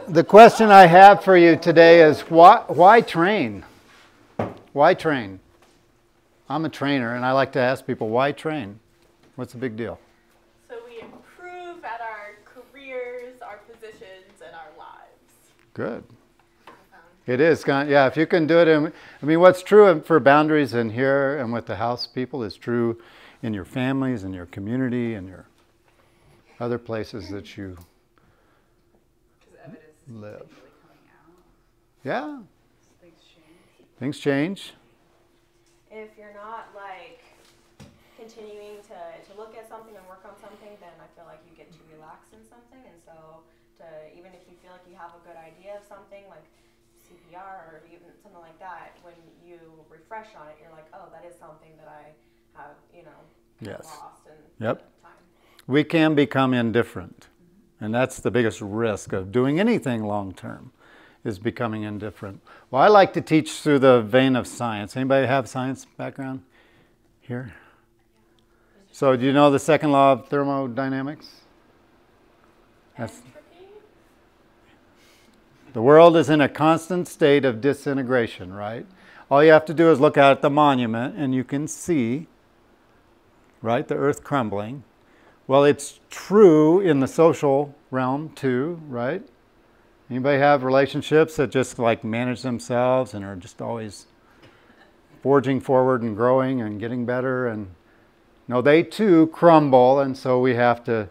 The question I have for you today is why train? Why train? I'm a trainer, and I like to ask people, why train? What's the big deal? So we improve at our careers, our positions, and our lives. Good. It is. Yeah, if you can do it. I mean, what's true for boundaries in here and with the house people is true in your families, in your community, and your other places that you live. Yeah. Things change. If you're not like continuing to look at something and work on something, then I feel like you get too relaxed in something. And so even if you feel like you have a good idea of something like CPR or even something like that, when you refresh on it, you're like, oh, that is something that I have, lost in time. We can become indifferent. And that's the biggest risk of doing anything long term, is becoming indifferent. Well, I like to teach through the vein of science. Anybody have science background here? So do you know the second law of thermodynamics? The world is in a constant state of disintegration, right? All you have to do is look out at the monument and you can see, right, the earth crumbling. Well, it's true in the social realm too, right? Anybody have relationships that just like manage themselves and are just always forging forward and growing and getting better? And no, they too crumble, and so we have to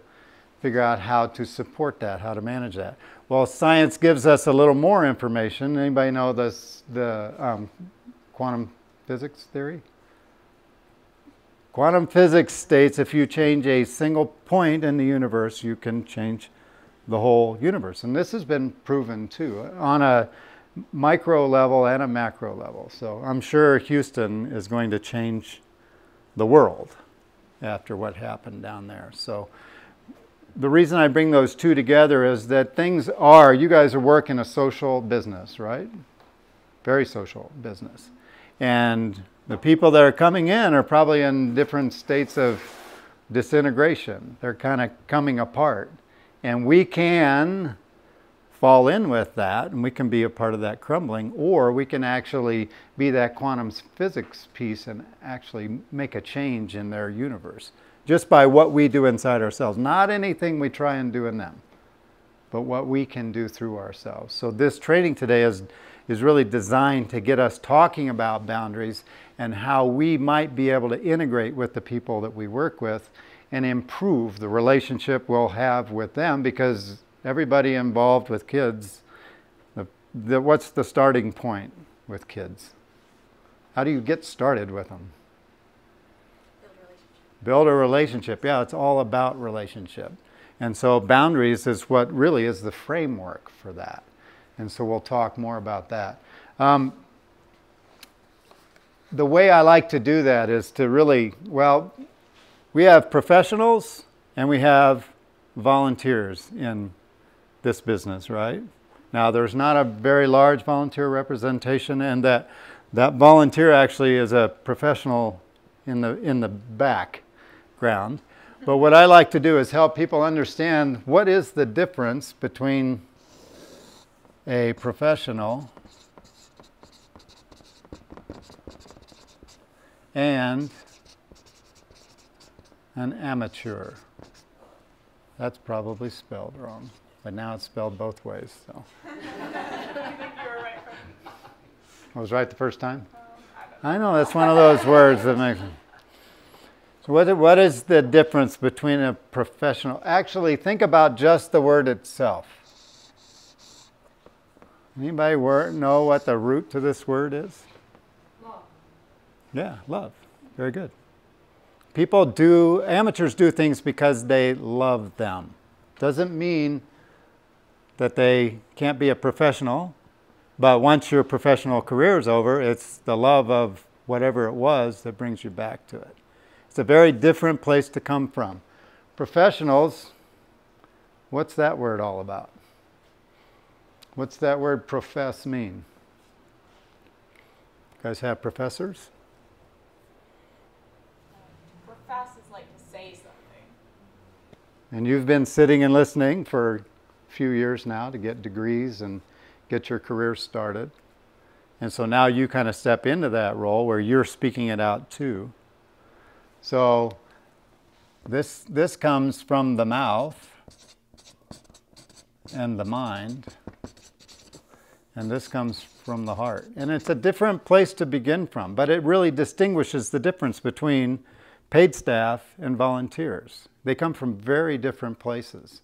figure out how to support that, how to manage that. Well, science gives us a little more information. Anybody know the quantum physics theory? Quantum physics states if you change a single point in the universe, you can change the whole universe. And this has been proven too, on a micro level and a macro level. So I'm sure Houston is going to change the world after what happened down there. So the reason I bring those two together is that you guys are working a social business, right? Very social business. And the people that are coming in are probably in different states of disintegration. They're kind of coming apart. And we can fall in with that, and we can be a part of that crumbling, or we can actually be that quantum physics piece and actually make a change in their universe just by what we do inside ourselves. Not anything we try and do in them, but what we can do through ourselves. So this training today is really designed to get us talking about boundaries and how we might be able to integrate with the people that we work with and improve the relationship we'll have with them, because everybody involved with kids, what's the starting point with kids? How do you get started with them? Build a relationship. Yeah, it's all about relationship. And so boundaries is what really is the framework for that. And so we'll talk more about that. The way I like to do that is to really, we have professionals and we have volunteers in this business, right? Now, there's not a very large volunteer representation, and that volunteer actually is a professional in the background. But what I like to do is help people understand what is the difference between a professional and an amateur. That's probably spelled wrong, but now it's spelled both ways. So. You think you were right? I was right the first time? I know, that's one of those words that makes... So what is the difference between a professional? Actually, think about just the word itself. Anybody know what the root to this word is? Love. Yeah, love. Very good. Amateurs do things because they love them. Doesn't mean that they can't be a professional, but once your professional career is over, it's the love of whatever it was that brings you back to it. It's a very different place to come from. Professionals, what's that word all about? What's that word profess mean? You guys have professors? Profess is like to say something. And you've been sitting and listening for few years now to get degrees and get your career started. And so now you kind of step into that role where you're speaking it out too. So this comes from the mouth and the mind, and this comes from the heart. And it's a different place to begin from, but it really distinguishes the difference between paid staff and volunteers. They come from very different places,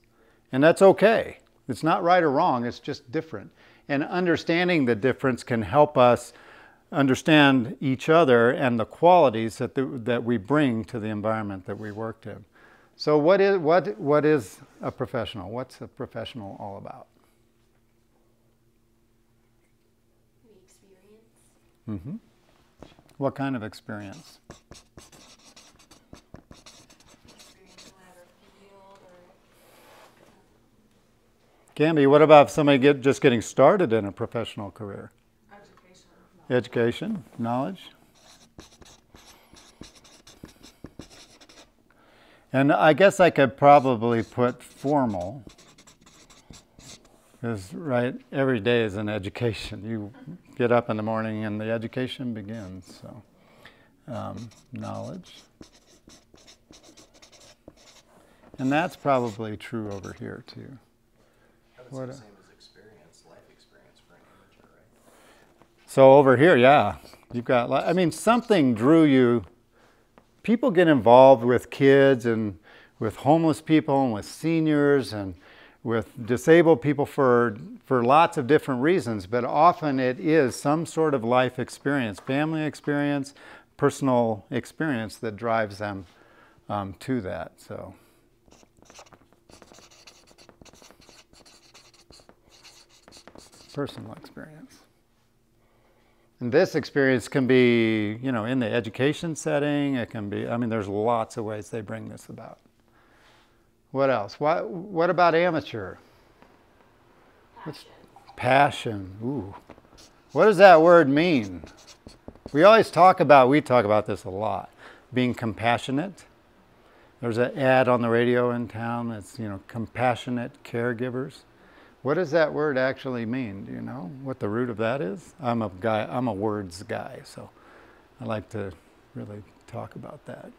and that's okay. It's not right or wrong, it's just different. And understanding the difference can help us understand each other and the qualities that we bring to the environment that we worked in. So what is a professional? What's a professional all about? The experience. Mm-hmm. What kind of experience? Experience in whatever field or Gamby, what about somebody just getting started in a professional career? Education. Education, knowledge. And I guess I could probably put formal, because right, every day is an education. You get up in the morning and the education begins. So, knowledge. And that's probably true over here too. That's the same as experience, life experience for an amateur, right? So over here, yeah, you've got, I mean, something drew you. People get involved with kids and with homeless people and with seniors and with disabled people for lots of different reasons, but often it is some sort of life experience, family experience, personal experience that drives them to that. So. Personal experience. And this experience can be, you know, in the education setting. It can be, I mean, there's lots of ways they bring this about. What else? What about amateur? passion. Passion. Ooh. What does that word mean? We talk about this a lot. Being compassionate. There's an ad on the radio in town that's, you know, compassionate caregivers. What does that word actually mean? Do you know what the root of that is? I'm a words guy, so I like to really talk about that.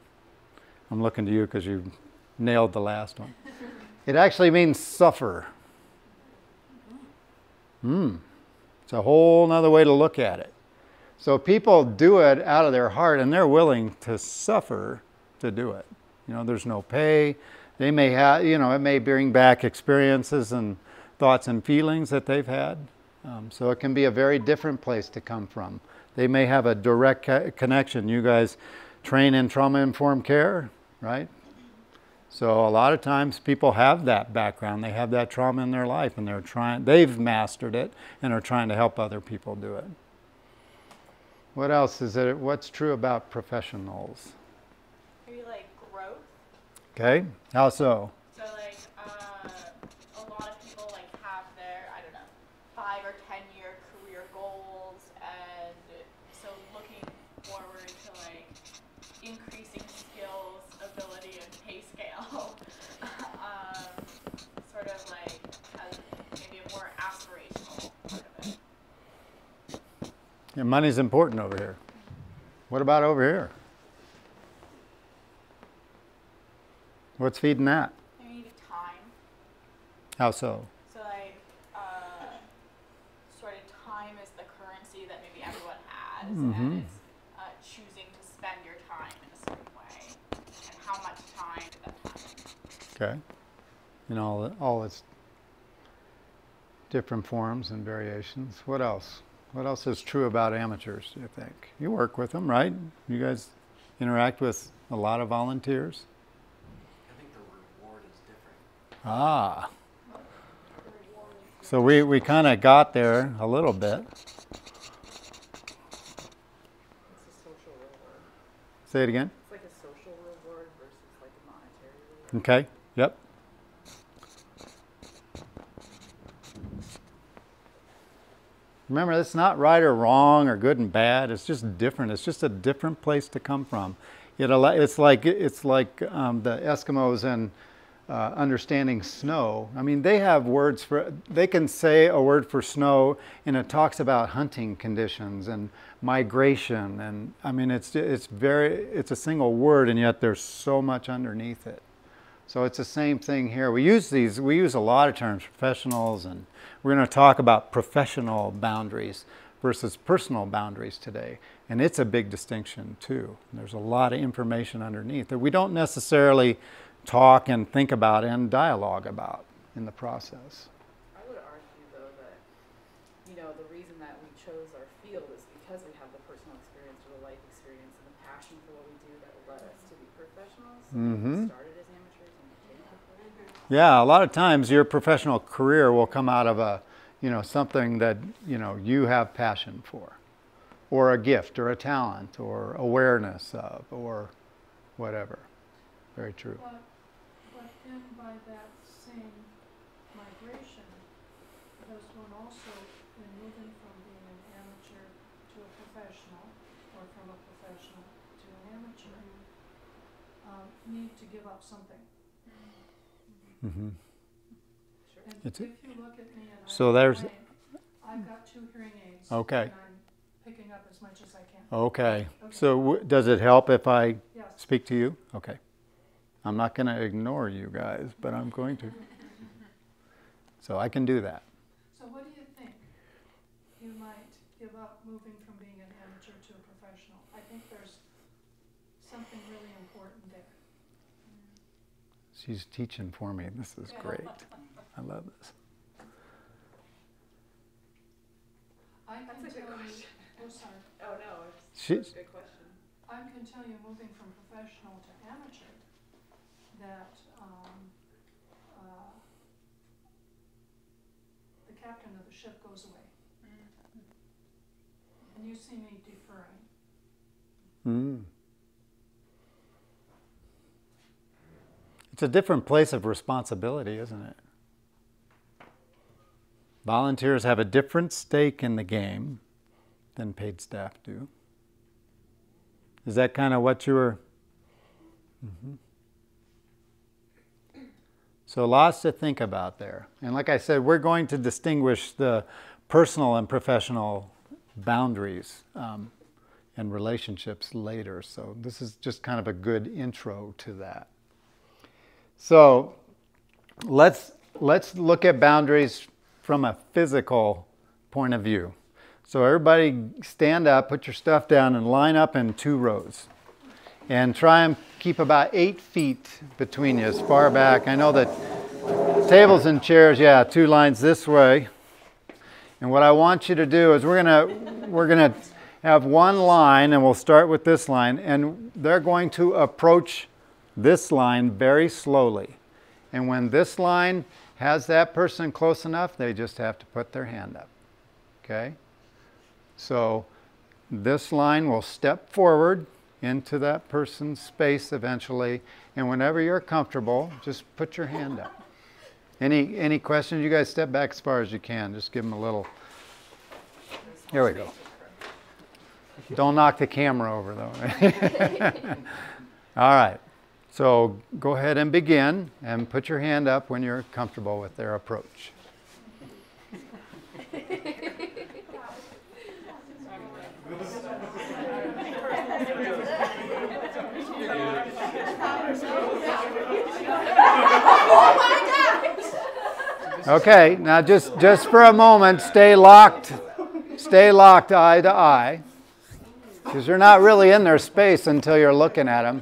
I'm looking to you because you nailed the last one. It actually means suffer. It's a whole nother way to look at it. So people do it out of their heart and they're willing to suffer to do it. You know, there's no pay. They may have, you know, it may bring back experiences and thoughts and feelings that they've had. So it can be a very different place to come from. They may have a direct connection. You guys train in trauma-informed care, right? So a lot of times people have that background. They have that trauma in their life and they've mastered it and are trying to help other people do it. What else is it? What's true about professionals? Maybe like growth. Okay, how so? So like a lot of people like have their, I don't know, 5 or 10-year career goals, and so looking forward to like increasing skills, ability, and pay scale, sort of like as maybe a more aspirational part of it. Yeah, money's important over here. What about over here? What's feeding that? Maybe time. How so? So like, sort of time is the currency that maybe everyone has, and it's choosing to spend your time in a certain way, and how much time is that time? Okay. In all its different forms and variations. What else? What else is true about amateurs, do you think? You work with them, right? You guys interact with a lot of volunteers. I think the reward is different. Ah. So we kind of got there a little bit. It's a social reward. Say it again. It's like a social reward versus like a monetary reward. Okay. Yep. Remember, it's not right or wrong or good and bad. It's just different. It's just a different place to come from. It's like the Eskimos in understanding snow. I mean, they have words for, they can say a word for snow and it talks about hunting conditions and migration. And I mean, it's a single word and yet there's so much underneath it. So it's the same thing here. We use a lot of terms, professionals, and we're going to talk about professional boundaries versus personal boundaries today. And it's a big distinction too. There's a lot of information underneath that we don't necessarily talk and think about and dialogue about in the process. I would argue though that, you know, the reason that we chose our field is because we have the personal experience or the life experience and the passion for what we do that led us to be professionals. We started as amateurs and became professionals. Yeah, a lot of times your professional career will come out of a, you know, something that, you know, you have passion for, or a gift or a talent or awareness of, or whatever. Very true. But then by that same migration, does one also, in moving from being an amateur to a professional, or from a professional to an amateur, need to give up something? Mm-hmm. And It's if you look at me and So there's- I've got 2 hearing aids. Okay. And I'm picking up as much as I can. Okay. So does it help if I Yes. speak to you? Okay. I'm not going to ignore you guys, but I'm going to. So I can do that. So what do you think you might give up moving from being an amateur to a professional? I think there's something really important there. She's teaching for me. This is great. I love this. I can That's a good tell you, question. oh sorry, Oh no, She's, it's a good question. I can tell you moving from professional to amateur that the captain of the ship goes away. And you see me deferring. It's a different place of responsibility, isn't it? Volunteers have a different stake in the game than paid staff do. Is that kind of what you were? So lots to think about there. And like I said, we're going to distinguish the personal and professional boundaries and relationships later. So this is just kind of a good intro to that. So let's look at boundaries from a physical point of view. So everybody stand up, put your stuff down, and line up in 2 rows. And try and keep about 8 feet between you, as far back. I know that tables and chairs, yeah, 2 lines this way. And what I want you to do is we're gonna have one line, and we'll start with this line, and they're going to approach this line very slowly. And when this line has that person close enough, they just have to put their hand up. Okay? So this line will step forward into that person's space eventually, and whenever you're comfortable, just put your hand up. Any questions? You guys step back as far as you can. Just give them a little. Here we go. Don't knock the camera over though. All right. So go ahead and begin, and put your hand up when you're comfortable with their approach. Okay, now just for a moment, stay locked eye to eye, because you're not really in their space until you're looking at them.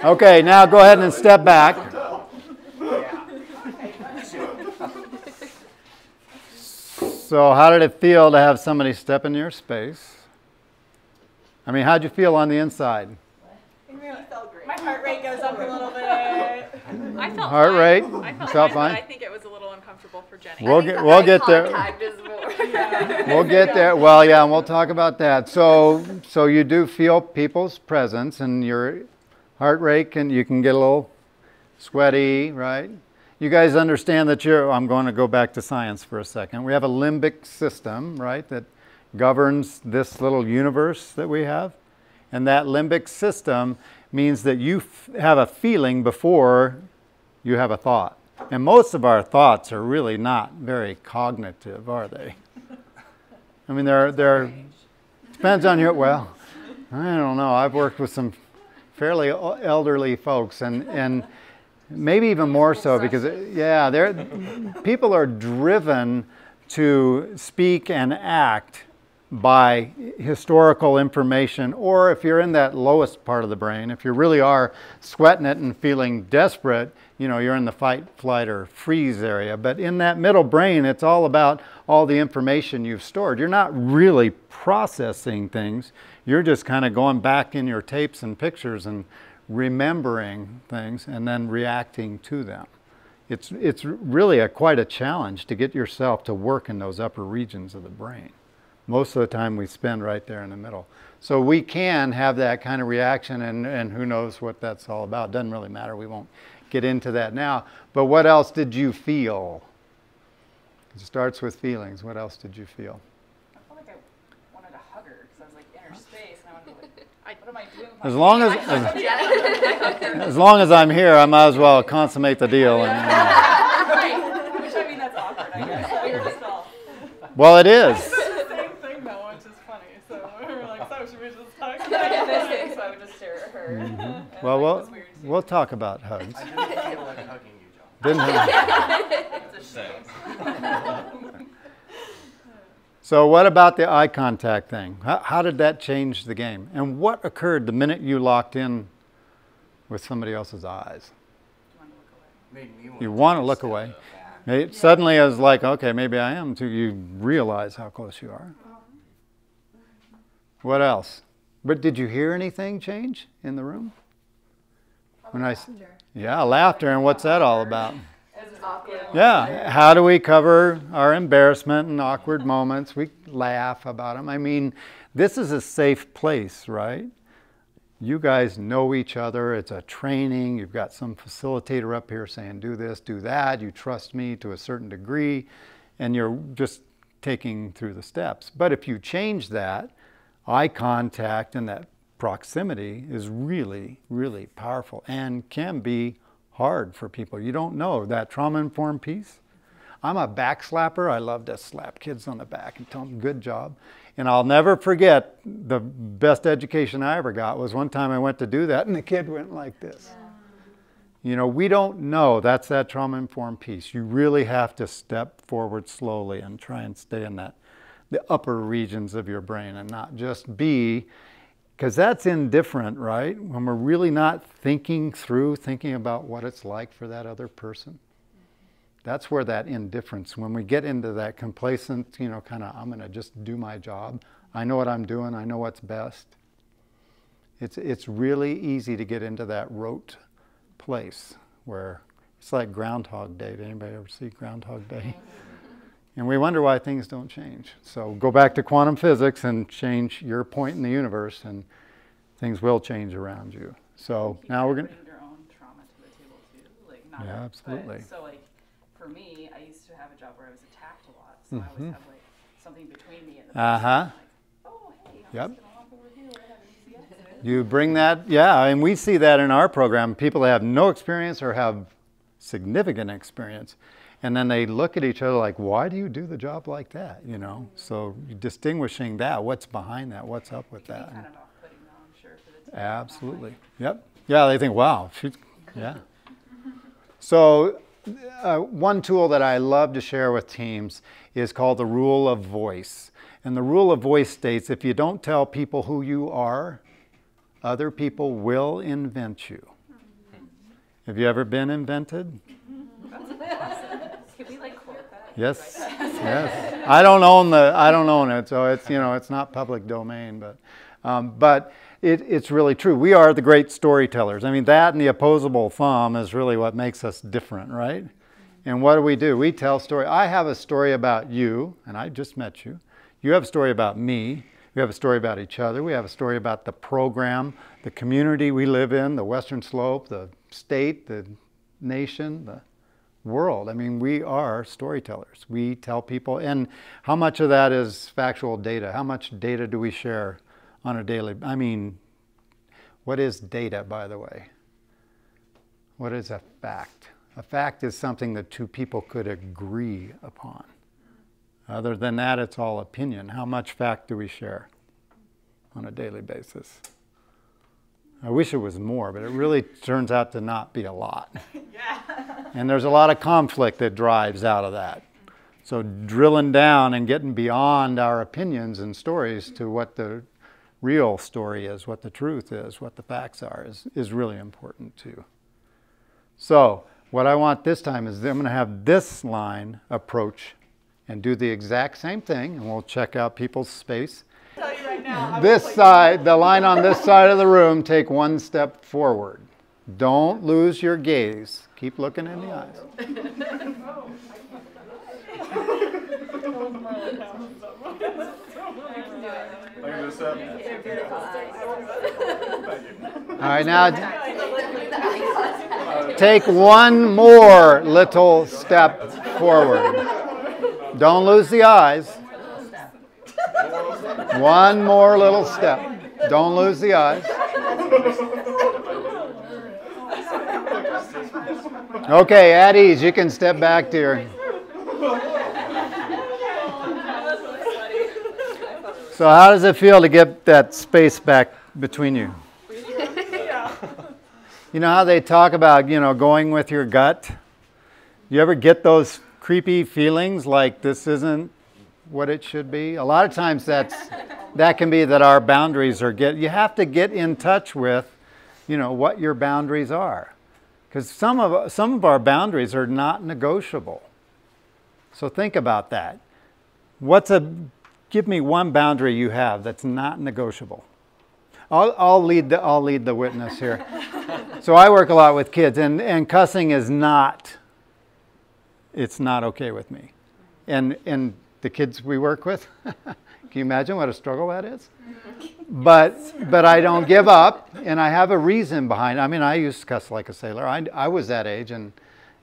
Okay, now go ahead and step back. So how did it feel to have somebody step in your space? I mean, how'd you feel on the inside? My heart rate goes up a little bit. I felt Heart fine. rate? I felt Felt fine, fine? but I think it was a little uncomfortable for Jenny. We'll get there. We'll get there. Well, yeah, and we'll talk about that. So you do feel people's presence, and your heart rate you can get a little sweaty, right? You guys understand that I'm going to go back to science for a second. We have a limbic system, right, that governs this little universe that we have. And that limbic system means that you have a feeling before you have a thought. And most of our thoughts are really not very cognitive, are they? I mean, they're depends on you. Well, I don't know. I've worked with some fairly elderly folks, and maybe even more so because, yeah, people are driven to speak and act by historical information, or if you're in that lowest part of the brain, if you really are sweating it and feeling desperate, you're in the fight, flight, or freeze area. But in that middle brain, it's all about all the information you've stored. You're not really processing things. You're just kind of going back in your tapes and pictures and remembering things and then reacting to them. It's really quite a challenge to get yourself to work in those upper regions of the brain. Most of the time we spend right there in the middle. So we can have that kind of reaction, and who knows what that's all about. Doesn't really matter. We won't get into that now. But what else did you feel? It starts with feelings. What else did you feel? I felt like I wanted to hug her because I was like inner space, and I wanted to like, what am I doing with my as long as I'm here, I might as well consummate the deal. Right. Which, I mean, that's awkward, I guess. So you're just all... Well, it is. Same thing though, which is funny. So we were like, so should we just hug? So I would just stare at her. Mm-hmm. Well, we'll talk about hugs. I didn't feel like hugging you, John. Didn't you? It's a shame. So what about the eye contact thing? How did that change the game? And what occurred the minute you locked in with somebody else's eyes? You want to look away. Suddenly it was like, okay, maybe I am, until you realize how close you are. What else? But did you hear anything change in the room? Yeah, laughter. And what's that all about? Yeah, how do we cover our embarrassment and awkward moments? We laugh about them. I mean, this is a safe place, right? You guys know each other. It's a training. You've got some facilitator up here saying, do this, do that. You trust me to a certain degree, and you're just taking through the steps. But if you change that, eye contact and that proximity is really, really powerful and can be hard for people. You don't know that trauma-informed piece. I'm a back slapper. I love to slap kids on the back and tell them good job. And I'll never forget the best education I ever got was one time I went to do that and the kid went like this. Yeah. We don't know. That's that trauma-informed piece. You really have to step forward slowly and try and stay in the upper regions of your brain and not just be, because that's indifferent, right? When we're really not thinking about what it's like for that other person. That's where that indifference, when we get into that complacent, kind of, I'm going to just do my job. I know what I'm doing. I know what's best. It's really easy to get into that rote place where it's like Groundhog Day. Did anybody ever see Groundhog Day? And we wonder why things don't change. So go back to quantum physics and change your point in the universe, and things will change around you. So now we're going to... bring your own trauma to the table too. Like, not yeah, absolutely. So like, for me, I used to have a job where I was attacked a lot. So I always have like something between me and the person. Like, oh, hey, I'm just going to walk over here. I have an easy exit. You bring that, yeah, and we see that in our program. People that have no experience or have significant experience. And then they look at each other like, why do you do the job like that? So distinguishing that, what's behind that, what's up with that. Kind of off-putting though, I'm sure, for the team. Absolutely. Yep. Yeah, they think, wow, yeah. So one tool that I love to share with teams is called the rule of voice. And the rule of voice states, if you don't tell people who you are, other people will invent you. Have you ever been invented? Could we like quote that? Yes, yes. I don't own it, so it's it's not public domain, but it's really true. We are the great storytellers. I mean, that and the opposable thumb is really what makes us different, right? And what do? We tell story. I have a story about you, and I just met you. You have a story about me. We have a story about each other. We have a story about the program, the community we live in, the Western Slope, the state, the nation, the world. I mean, we are storytellers. We tell people, and how much of that is factual data? How much data do we share on a daily? I mean, What is data, by the way? What is a fact? A fact is something that two people could agree upon. Other than that, it's all opinion. How much fact do we share on a daily basis? I wish it was more, but it really turns out to not be a lot. Yeah. And there's a lot of conflict that drives out of that. So drilling down and getting beyond our opinions and stories to what the real story is, what the truth is, what the facts are, is really important too. So what I want this time is I'm going to have this line approach and do the exact same thing, and we'll check out people's space. I'll tell you right now, This side, the line on this side of the room, take one step forward. Don't lose your gaze. Keep looking in the eyes. All right, now take one more little step forward. Don't lose the eyes. One more little step. Don't lose the eyes. Okay, at ease. You can step back, dear. So how does it feel to get that space back between you? You know how they talk about, going with your gut? You ever get those creepy feelings like this isn't what it should be? A lot of times that can be that our boundaries are you have to get in touch with, what your boundaries are. Because some of our boundaries are not negotiable. So think about that. Give me one boundary you have that's not negotiable. I'll lead the witness here. So I work a lot with kids, and cussing is not. It's not okay with me, and the kids we work with. Can you imagine what a struggle that is? But I don't give up, and I have a reason behind it. I mean, I used to cuss like a sailor. I was that age, and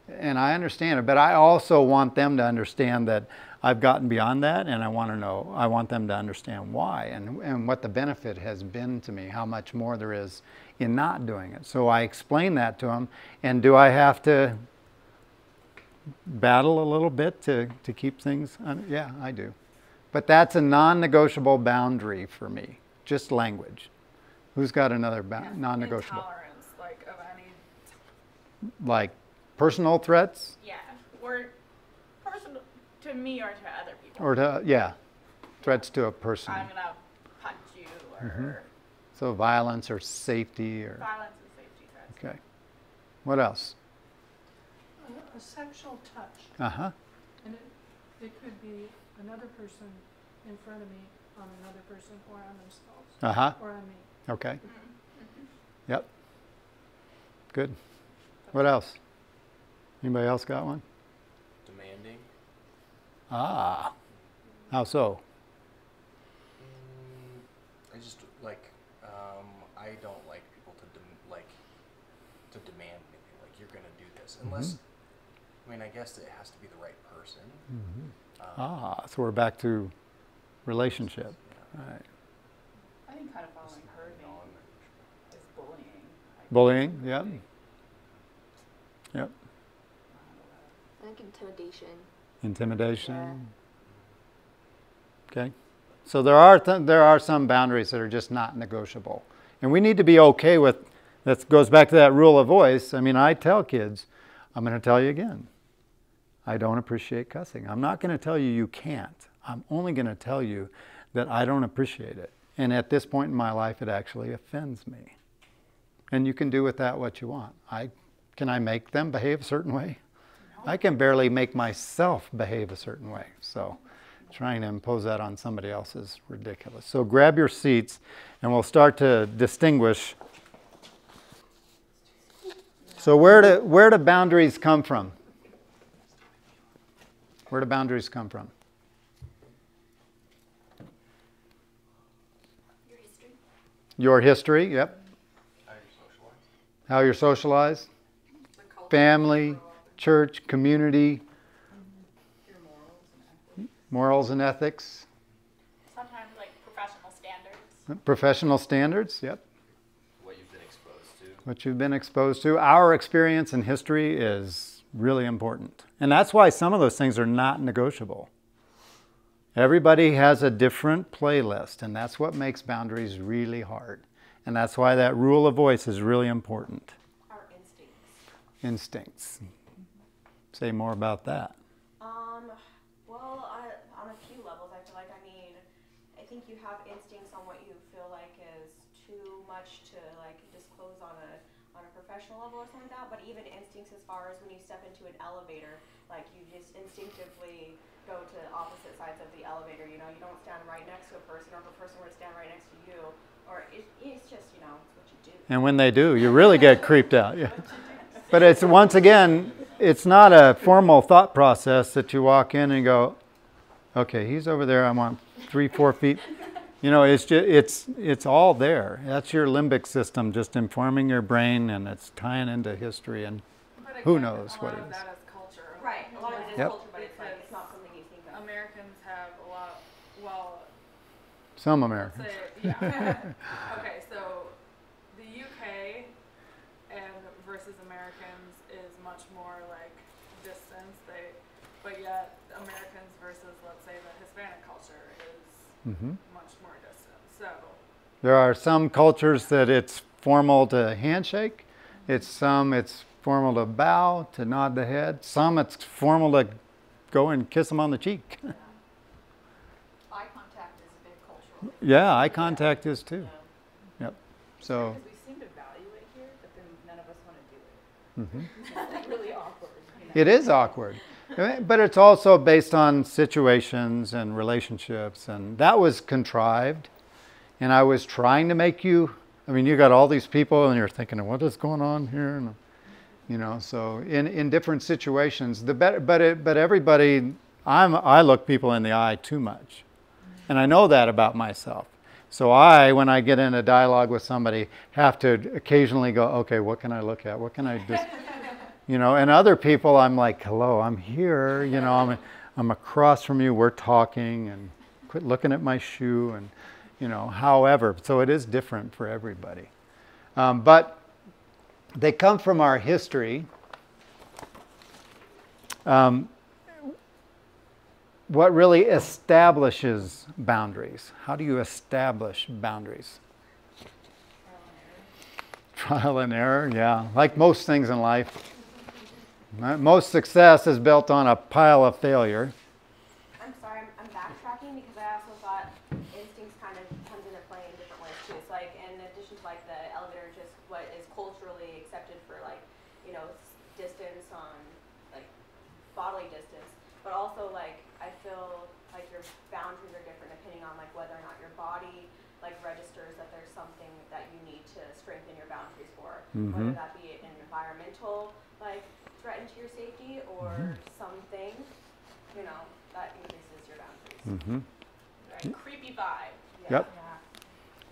I understand it. But I also want them to understand that I've gotten beyond that, and I want them to understand why and what the benefit has been to me, how much more there is in not doing it. So I explain that to them. And do I have to battle a little bit to keep things? Yeah, I do. But that's a non-negotiable boundary for me, just language. Who's got another non-negotiable? Intolerance, of any. Like personal threats? Yeah, or personal to me or to other people. Or threats to a person. I'm gonna punch you, or So violence or safety or. violence and safety threats. Okay. What else? A sexual touch, Uh-huh. and it could be another person in front of me, on another person, or on themselves, Uh-huh. or on me. Okay. Yep. Good. What else? Anybody else got one? Demanding. Ah. How so? I just I don't like people to demand anything. Like, you're gonna do this, unless. I mean, I guess it has to be the right person. So we're back to relationship. Yeah. All right. I think kind of following her name is bullying. Bullying, yep. Yep. I think intimidation. Intimidation. Okay. So there are some boundaries that are just not negotiable. And we need to be okay with, that goes back to that rule of voice. I mean, I tell kids, I'm going to tell you again, I don't appreciate cussing. I'm not going to tell you you can't. I'm only going to tell you that I don't appreciate it. And at this point in my life, it actually offends me. And you can do with that what you want. Can I make them behave a certain way? No. I can barely make myself behave a certain way. So trying to impose that on somebody else is ridiculous. So grab your seats and we'll start to distinguish. So where do boundaries come from? Where do boundaries come from? Your history. Your history, yep. How you're socialized. How you're socialized. Family, church, community. Your Morals and ethics. Sometimes professional standards. Professional standards, yep. What you've been what you've been exposed to. Our experience and history is really important. And that's why some of those things are not negotiable. Everybody has a different playlist, and that's what makes boundaries really hard. And that's why that rule of voice is really important. Our instincts. Instincts. Say more about that. Well, on a few levels, I feel like, I think you have instincts on what you feel like is too much to like disclose on a professional level or something like that, but even instincts as far as when you step into an elevator, like you just instinctively go to opposite sides of the elevator, you know, you don't stand right next to a person, or if a person were to stand right next to you, or it's just, you know, it's what you do. And when they do, you really get creeped out. Yeah. But it's, once again, it's not a formal thought process that you walk in and go, okay, he's over there, I want 3-4 feet. You know, it's just, it's all there. That's your limbic system just informing your brain, and it's tying into history, and But who again, knows a what lot it of is. that is culture. Right, a lot of it is Yep. culture, but it's like, it's not something you think of. Americans have a lot, well, Some let's Americans. say, yeah. Okay, so the UK and versus Americans is much more like distance. But yet Americans versus, let's say, the Hispanic culture is much more distant. So There are some cultures that it's formal to handshake. It's formal to bow, to nod the head. Some it's formal to go and kiss them on the cheek. Eye contact is a big cultural. Yeah, eye contact is too. Yep. So, because we seem to value it here, but then none of us want to do it. It's like really awkward. You know? it is awkward. But it's also based on situations and relationships, and that was contrived. And I was trying to make you, I mean, you got all these people and you're thinking, what is going on here? And, you know, so in different situations, but everybody, I look people in the eye too much. And I know that about myself. So when I get in a dialogue with somebody, have to occasionally go, okay, what can I look at? What can I just, you know, and other people, I'm like, hello, I'm here, you know, I'm across from you, we're talking, and quit looking at my shoe, and, you know, however, so it is different for everybody. But they come from our history. What really establishes boundaries? How do you establish boundaries? Trial and error, yeah. Like most things in life. Most success is built on a pile of failure. I'm sorry, I'm backtracking because I also thought instincts kind of comes into play in different ways too. It's like, in addition to like the elevator, just what is culturally accepted for like, you know, distance on like bodily distance, but also like I feel like your boundaries are different depending on like whether or not your body like registers that there's something that you need to strengthen your boundaries for, whether that be an environmental like threat to your safety or something, you know, that increases your boundaries. Right, creepy vibe. Yep.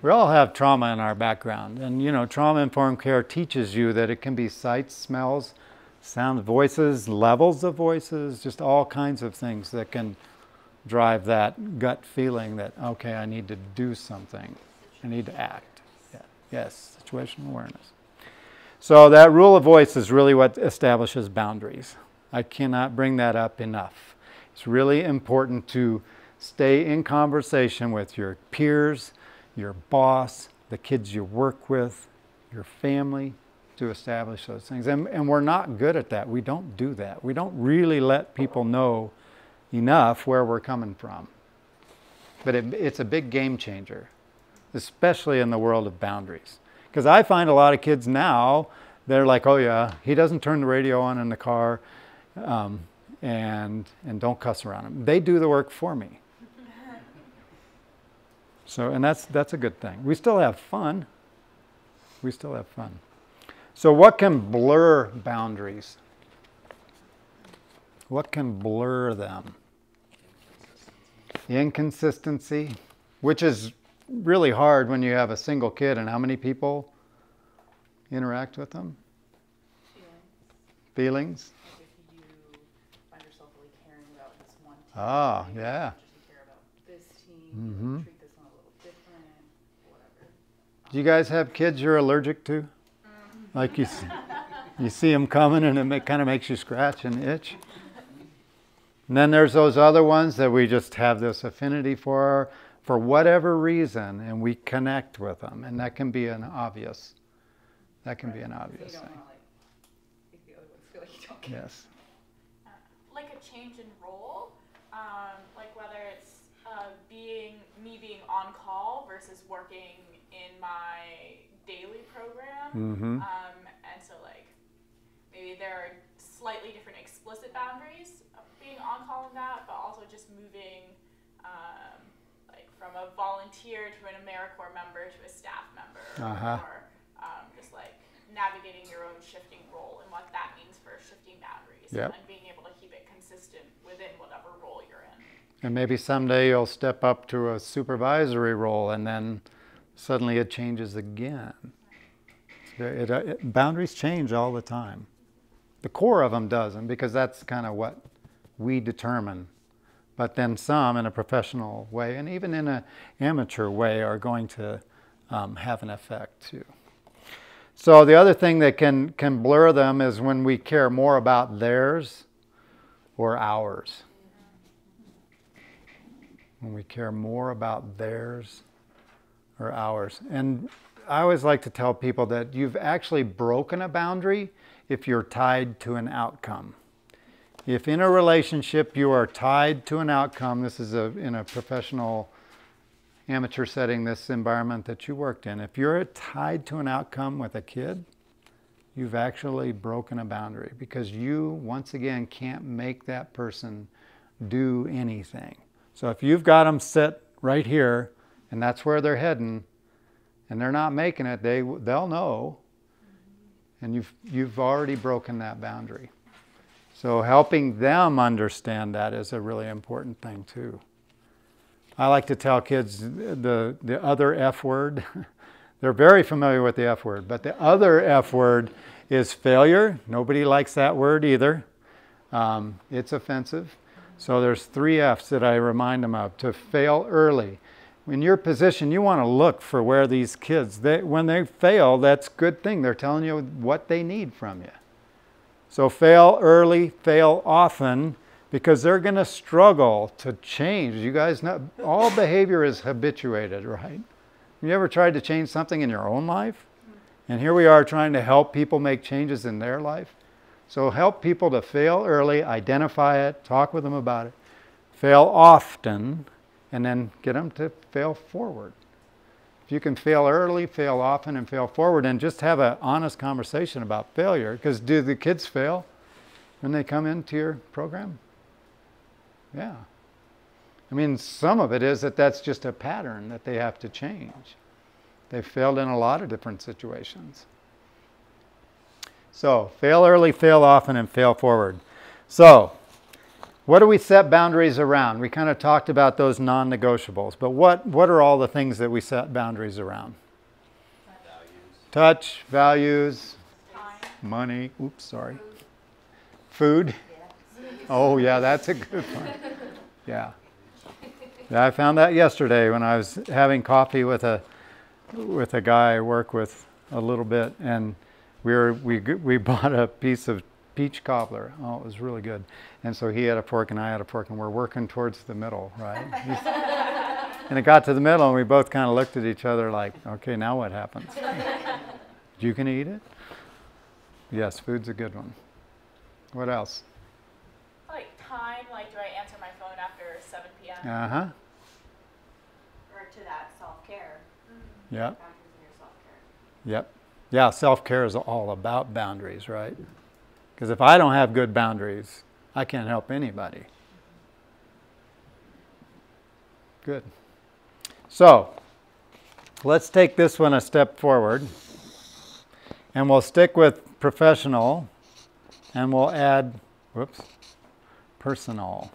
We all have trauma in our background, and you know, trauma-informed care teaches you that it can be sights, smells, sounds, voices, levels of voices, just all kinds of things that can drive that gut feeling that, okay, I need to do something. I need to act. Yeah. Yes, situational awareness. So that rule of voice is really what establishes boundaries. I cannot bring that up enough. It's really important to stay in conversation with your peers, your boss, the kids you work with, your family, to establish those things. And we're not good at that. We don't do that. We don't really let people know enough where we're coming from. But it's a big game changer, especially in the world of boundaries. Because I find a lot of kids now, they're like, oh yeah, he doesn't turn the radio on in the car, and don't cuss around him. They do the work for me. So, and that's a good thing. We still have fun. We still have fun. So what can blur boundaries? What can blur them? Inconsistency, which is really hard when you have a single kid, and how many people interact with them? Feelings. Like if you find yourself really caring about this one team, Ah, maybe yeah. you care about this team, treat this one a little different, whatever. Do you guys have kids you're allergic to? Like you see them coming and it kind of makes you scratch and itch. And then there's those other ones that we just have this affinity for whatever reason, and we connect with them. And that can be an obvious, So you thing. don't want to like make the other ones feel like you don't care. Yes. Like a change in role, like whether it's being on call versus working in my daily program, Mm-hmm. and so like maybe there are slightly different explicit boundaries of being on call in that, but also just moving like from a volunteer to an AmeriCorps member to a staff member, or just like navigating your own shifting role and what that means for shifting boundaries, Yep. and being able to keep it consistent within whatever role you're in. And maybe someday you'll step up to a supervisory role, and then suddenly it changes again. Boundaries change all the time. The core of them doesn't, because that's kind of what we determine. But then some, in a professional way, and even in an amateur way, are going to have an effect too. So the other thing that can blur them is when we care more about theirs or ours. When we care more about theirs or ours. And I always like to tell people that you've actually broken a boundary if you're tied to an outcome. If in a relationship you are tied to an outcome, this is in a professional amateur setting, this environment that you worked in, if you're tied to an outcome with a kid, you've actually broken a boundary, because you, once again, can't make that person do anything. So if you've got them set right here, and that's where they're heading, and they're not making it, they'll know, and you've already broken that boundary. So helping them understand that is a really important thing too. I like to tell kids the other F word. They're very familiar with the F word, but the other F word is failure. Nobody likes that word either. It's offensive. So there's 3 F's that I remind them of. To fail early. In your position, you want to look for where these kids, when they fail, that's a good thing. They're telling you what they need from you. So fail early, fail often, because they're going to struggle to change. You guys know, all behavior is habituated, right? Have you ever tried to change something in your own life? And here we are trying to help people make changes in their life. So help people to fail early, identify it, talk with them about it, fail often, and then get them to fail forward. If you can fail early, fail often, and fail forward, and just have an honest conversation about failure, because do the kids fail when they come into your program? Yeah. I mean, some of it is that's just a pattern that they have to change. They've failed in a lot of different situations. So, fail early, fail often, and fail forward. So, what do we set boundaries around? We kind of talked about those non-negotiables, but what are all the things that we set boundaries around? Touch, values, money, oops, sorry. Food? Oh yeah, that's a good one. Yeah. Yeah, I found that yesterday when I was having coffee with a guy I work with a little bit, and we bought a piece of peach cobbler. Oh, it was really good. And so he had a fork and I had a fork, and we're working towards the middle, right? And it got to the middle, and we both kind of looked at each other like, okay, now what happens? You can eat it? Yes, food's a good one. What else? Like time, like do I answer my phone after 7 p.m.? Uh-huh. Or to that self-care. Yep. Boundaries in your self-care. Yep. Yeah, self-care is all about boundaries, right? Because if I don't have good boundaries, I can't help anybody. Good. So, let's take this one a step forward. And we'll stick with professional, and we'll add, personal.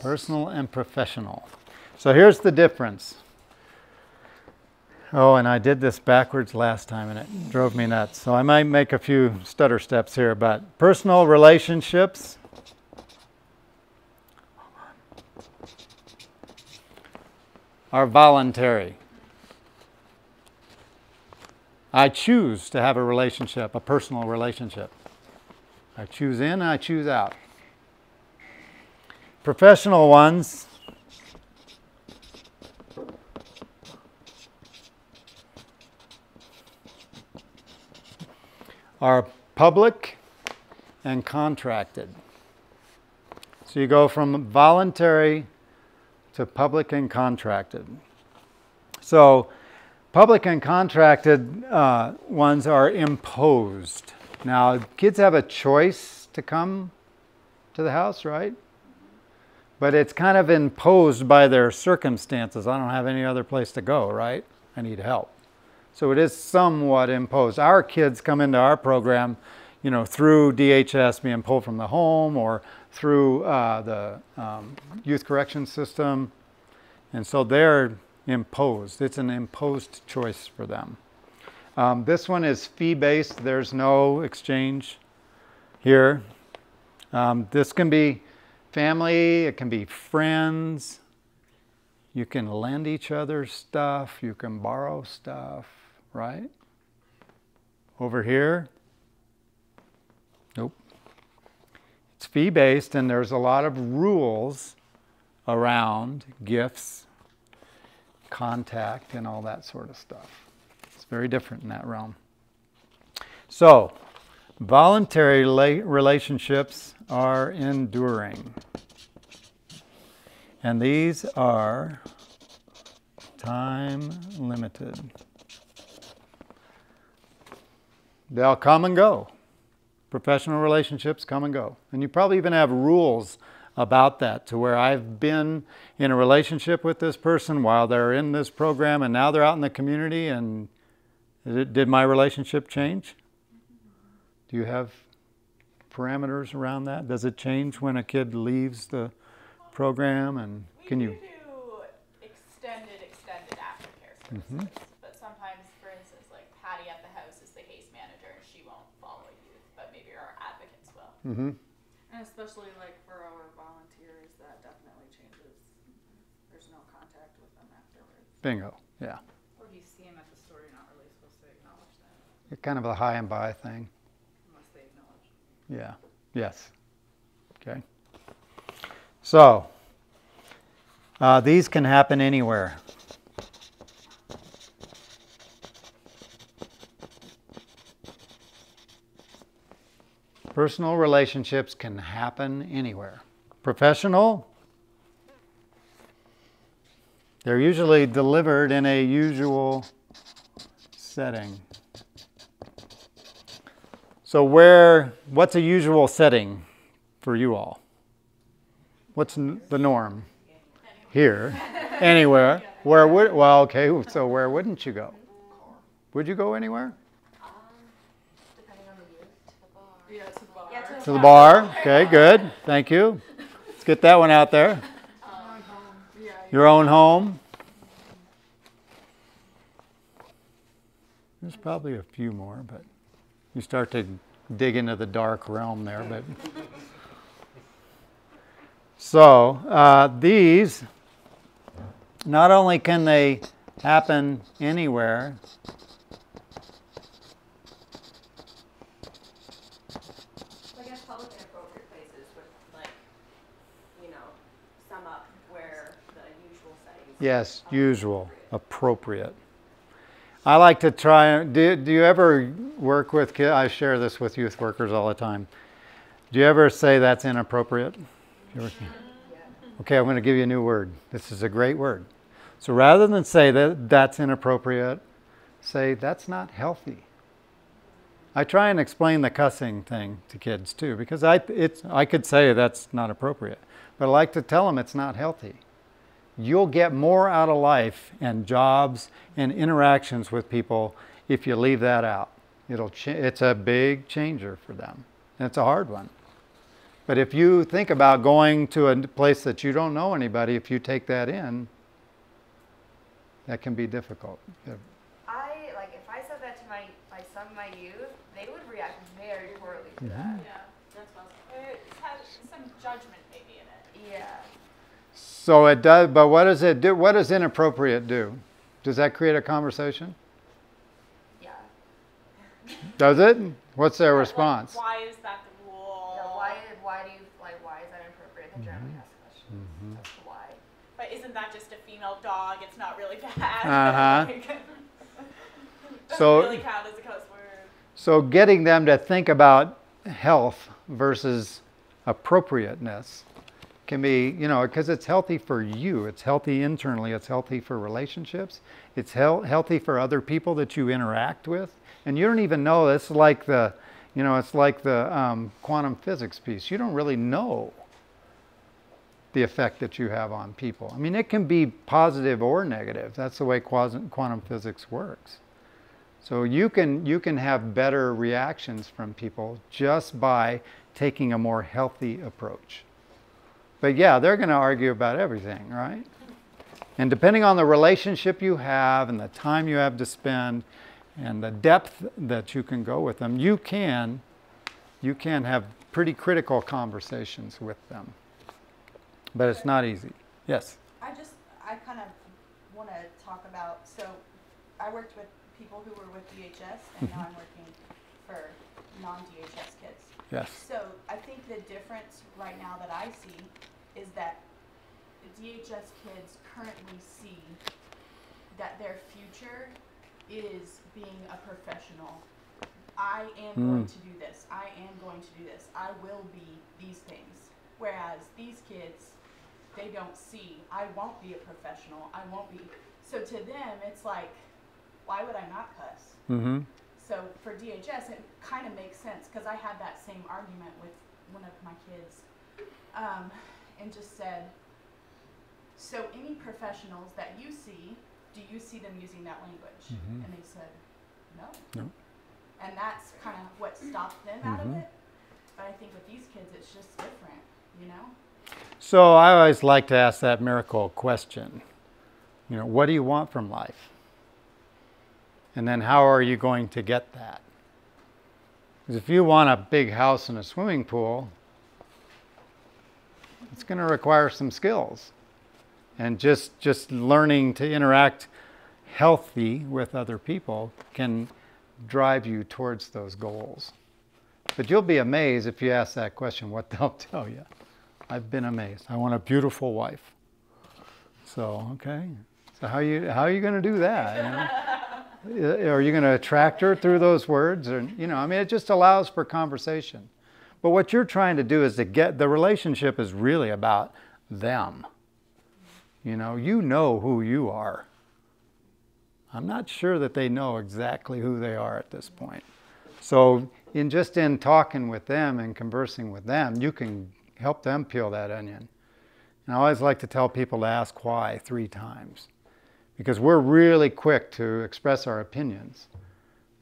Personal and professional. So here's the difference. Oh, and I did this backwards last time, and it drove me nuts. So I might make a few stutter steps here, but personal relationships are voluntary. I choose to have a relationship, a personal relationship. I choose in, I choose out. Professional ones are public and contracted. So you go from voluntary to public and contracted. So public and contracted ones are imposed. Now, kids have a choice to come to the house, right? But it's kind of imposed by their circumstances. I don't have any other place to go, right? I need help. So it is somewhat imposed. Our kids come into our program, you know, through DHS being pulled from the home or through the youth correction system. And so they're imposed. It's an imposed choice for them. This one is fee-based. There's no exchange here. This can be family. It can be friends. You can lend each other stuff. You can borrow stuff, right? Over here, nope. It's fee-based, and there's a lot of rules around gifts, contact, and all that sort of stuff. It's very different in that realm. So, voluntary relationships are enduring. And these are time limited. They'll come and go. Professional relationships come and go. And you probably even have rules about that, to where I've been in a relationship with this person while they're in this program, and now they're out in the community, and did my relationship change? Do you have parameters around that? Does it change when a kid leaves the program? And can you? We do extended aftercare services, but sometimes, for instance, like Patty at the house is the case manager, and she won't follow youth, but maybe our advocates will. And especially like for our volunteers, that definitely changes. There's no contact with them afterwards. Bingo, yeah. Or if you see them at the store, you're not really supposed to acknowledge them It's kind of a high and by thing. unless they acknowledge. Yeah, yes. Okay. So, these can happen anywhere. Personal relationships can happen anywhere. Professional, they're usually delivered in a usual setting. So what's a usual setting for you all? What's the norm? Here, anywhere. Okay, so where wouldn't you go? Would you go anywhere? Depending on the youth, to the bar. Yeah, to the bar. Yeah, To the bar. Okay, good. Thank you. Let's get that one out there. Yeah, Your own home. There's probably a few more, but you start to dig into the dark realm there. But so these, not only can they happen anywhere, I guess public and appropriate places would, like, you know, sum up where the usual settings. yes, usual, appropriate. I like to try, do you ever work with kids? I share this with youth workers all the time. Do you ever say that's inappropriate? Okay, I'm going to give you a new word. This is a great word. So rather than say that that's inappropriate, say that's not healthy. I try and explain the cussing thing to kids too, because I could say that's not appropriate, but I like to tell them it's not healthy. You'll get more out of life and jobs and interactions with people if you leave that out. It's a big changer for them, and it's a hard one. But if you think about going to a place that you don't know anybody, if you take that in, that can be difficult. If I said that to my son, my youth, they would react very poorly to that. Yeah, that's what it has some judgment maybe in it. Yeah. So it does, but what does it do? What does inappropriate do? Does that create a conversation? Yeah. Does it? What's their Like, response? why is that the rule? Yeah, why do you like why is that inappropriate? They generally ask questions as to why. But isn't that just a female dog? It's not really bad. Uh-huh. Doesn't So- really count as a cuss word. So getting them to think about health versus appropriateness can be, because it's healthy for you. It's healthy internally. It's healthy for relationships. It's healthy for other people that you interact with. And you don't even know. It's like the, quantum physics piece. You don't really know the effect that you have on people. I mean, it can be positive or negative. That's the way quantum physics works. So you can have better reactions from people just by taking a more healthy approach. But yeah, they're going to argue about everything, right? And depending on the relationship you have and the time you have to spend and the depth that you can go with them, you can have pretty critical conversations with them. But it's not easy. Yes? I kind of want to talk about, so I worked with people who were with DHS, and now I'm working for non-DHS kids. Yes. So I think the difference right now that I see is that the DHS kids currently see that their future is being a professional. I am going to do this. I am going to do this. I will be these things. Whereas these kids, they don't see, I won't be a professional. I won't be. So to them, it's like, why would I not cuss? Mm-hmm. So for DHS, it kind of makes sense because I had that same argument with one of my kids and just said, so any professionals that you see, do you see them using that language? Mm-hmm. And they said, no. No. And that's kind of what stopped them out of it. But I think with these kids, it's just different, you know? So I always like to ask that miracle question. What do you want from life? And then how are you going to get that? Because if you want a big house and a swimming pool, it's going to require some skills. And just learning to interact healthy with other people can drive you towards those goals. But you'll be amazed if you ask that question, what they'll tell you. I've been amazed. I want a beautiful wife. So, okay. So how are you going to do that? Are you going to attract her through those words? Or, it just allows for conversation. But what you're trying to do is to get, the relationship is really about them. You know who you are. I'm not sure that they know exactly who they are at this point. So in talking with them and conversing with them, you can help them peel that onion. And I always like to tell people to ask why 3 times. Because we're really quick to express our opinions.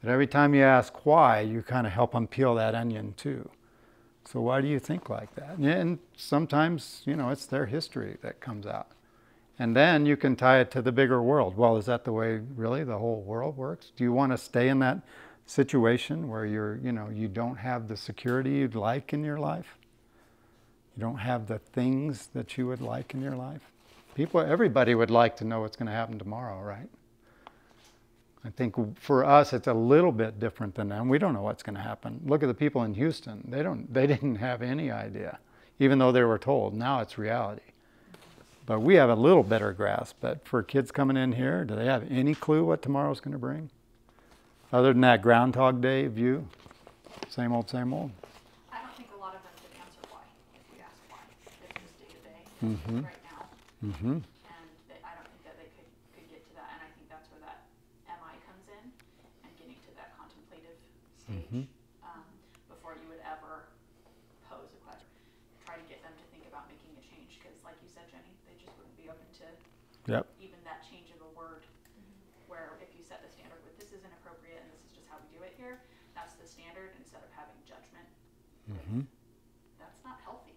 But every time you ask why, you kind of help them peel that onion too. So why do you think like that? And sometimes, it's their history that comes out. And then you can tie it to the bigger world. Well, is that the way really the whole world works? Do you want to stay in that situation where you don't have the security you'd like in your life? You don't have the things that you would like in your life? Everybody would like to know what's going to happen tomorrow, right? I think for us, it's a little bit different than them. We don't know what's going to happen. Look at the people in Houston. They didn't have any idea, even though they were told. Now it's reality. But we have a little better grasp. But for kids coming in here, do they have any clue what tomorrow's going to bring? Other than that Groundhog Day view? Same old, same old. I don't think a lot of them could answer why, if we ask why. It's just day to day, right now. Mm-hmm. And I don't think that they could get to that. And I think that's where that MI comes in and getting to that contemplative stage before you would ever pose a question. Try to get them to think about making a change because, like you said, Jenny, they just wouldn't be open to even that change of a word. Where if you set the standard with this isn't appropriate and this is just how we do it here, that's the standard instead of having judgment. That's not healthy.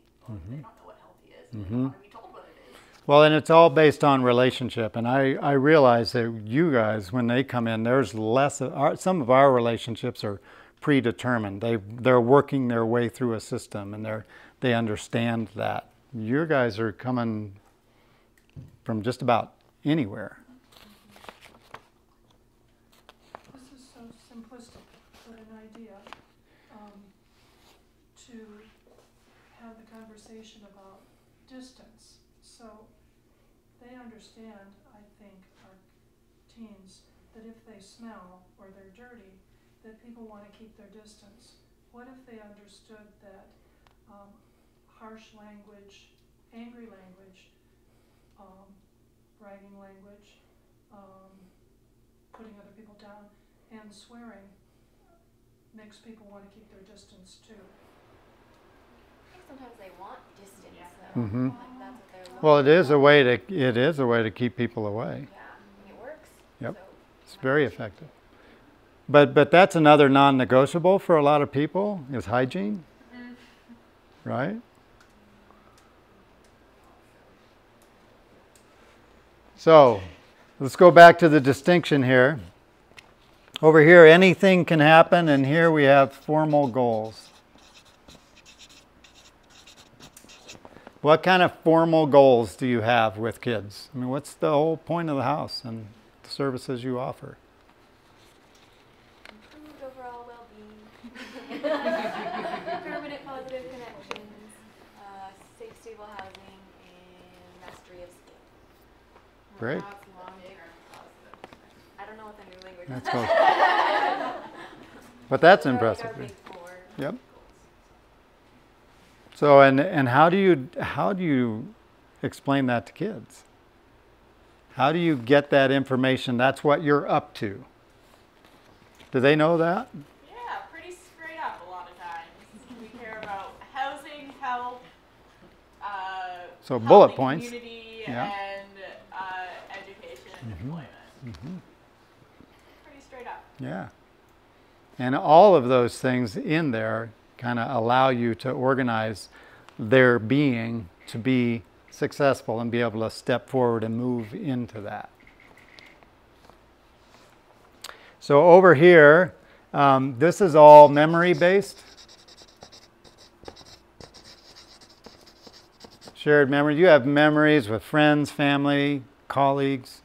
They don't know what healthy is. They don't want to be told what it is. Well, and it's all based on relationship. And I realize that you guys, when they come in, there's less of some of our relationships are predetermined. They're working their way through a system and they understand that. Your guys are coming from just about anywhere. This is so simplistic, but in to have the conversation about distance. So they understand, I think, our teens, that if they smell or they're dirty, that people want to keep their distance. What if they understood that harsh language, angry language, bragging language, putting other people down, and swearing makes people want to keep their distance too? I think sometimes they want distance, though. Mhm. Like that's what they're looking Well, it is for. a way to keep people away. Yeah, and it works. Yep. So It's very effective. But that's another non-negotiable for a lot of people is hygiene, right? So let's go back to the distinction here. Over here, anything can happen, and here we have formal goals. What kind of formal goals do you have with kids? I mean, what's the whole point of the house and the services you offer? improved overall well-being, permanent positive connections, safe, stable housing, and mastery of skill. Great. That's long-term positive. I don't know what the new language That's is. close. But that's Those are like impressive. our big four Yep. goals. So and how do you explain that to kids? How do you get that information? That's what you're up to. Do they know that? Yeah, pretty straight up a lot of times. We care about housing, health, So healthy bullet points. community, Yeah. and education and employment. Pretty straight up. Yeah. And all of those things in there kind of allow you to organize their being to be successful and be able to step forward and move into that. So over here, this is all memory based. Shared memory. You have memories with friends, family, colleagues.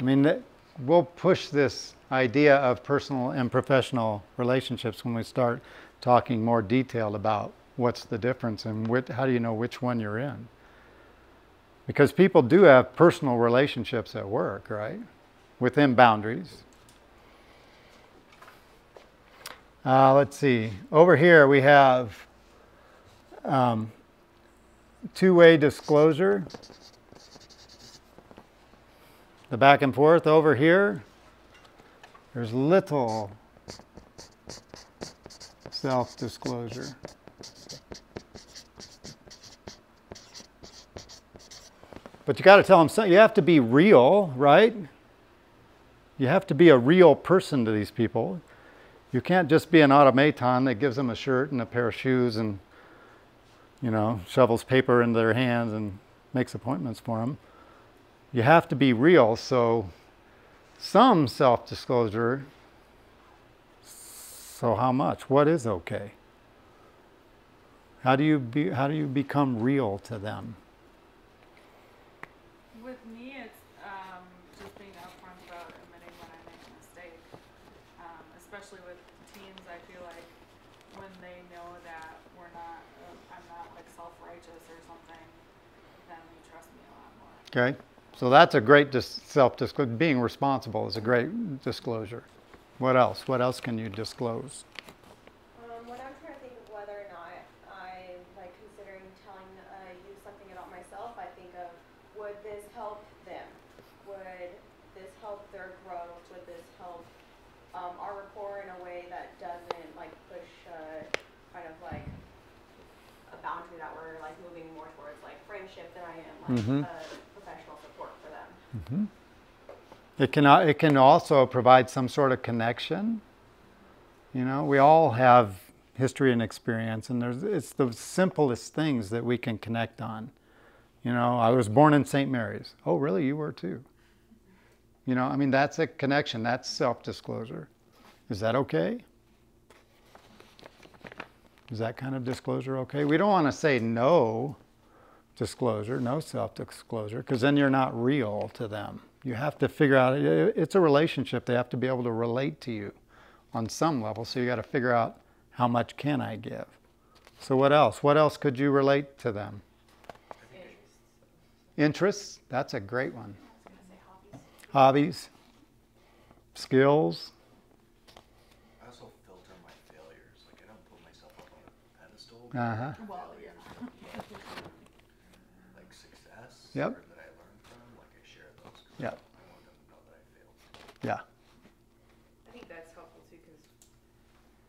I mean, we'll push this idea of personal and professional relationships when we start talking more detailed about what's the difference and how do you know which one you're in. Because people do have personal relationships at work, right? Within boundaries. Let's see. Over here we have two-way disclosure. The back and forth over here, there's little self-disclosure. But you got to tell them something. You have to be real, right? You have to be a real person to these people. You can't just be an automaton that gives them a shirt and a pair of shoes and, you know, shovels paper into their hands and makes appointments for them. You have to be real, so some self-disclosure. So how much? What is okay? How do you become real to them? With me, it's just being upfront about admitting when I make a mistake. Especially with teens, I feel like when they know that I'm not like self-righteous or something, then they trust me a lot more. Okay, so that's a great self-disclosure. Being responsible is a great disclosure. What else? What else can you disclose? When I'm trying to think of whether or not I like considering telling you something about myself, I think of, would this help them? Would this help their growth? Would this help our rapport in a way that doesn't like push kind of like a boundary that we're like moving more towards like friendship than I am like professional support for them. Mm-hmm. It can also provide some sort of connection. You know, we all have history and experience, and it's the simplest things that we can connect on. You know, I was born in St. Mary's. Oh, really? You were too. You know, I mean, that's a connection. That's self-disclosure. Is that okay? Is that kind of disclosure okay? We don't want to say no disclosure, no self-disclosure, because then you're not real to them. You have to figure out, it's a relationship. They have to be able to relate to you on some level. So you got to figure out, how much can I give? So what else? What else could you relate to them? Interests? That's a great one. I was gonna say hobbies. Hobbies? Skills? I also filter my failures. Like I don't put myself up on a pedestal. Uh-huh. Well, yeah. Like success. Yep. Or that I learned from. Like I share those. 'Cause Yep. I want them to know that I failed. Yeah. I think that's helpful too, because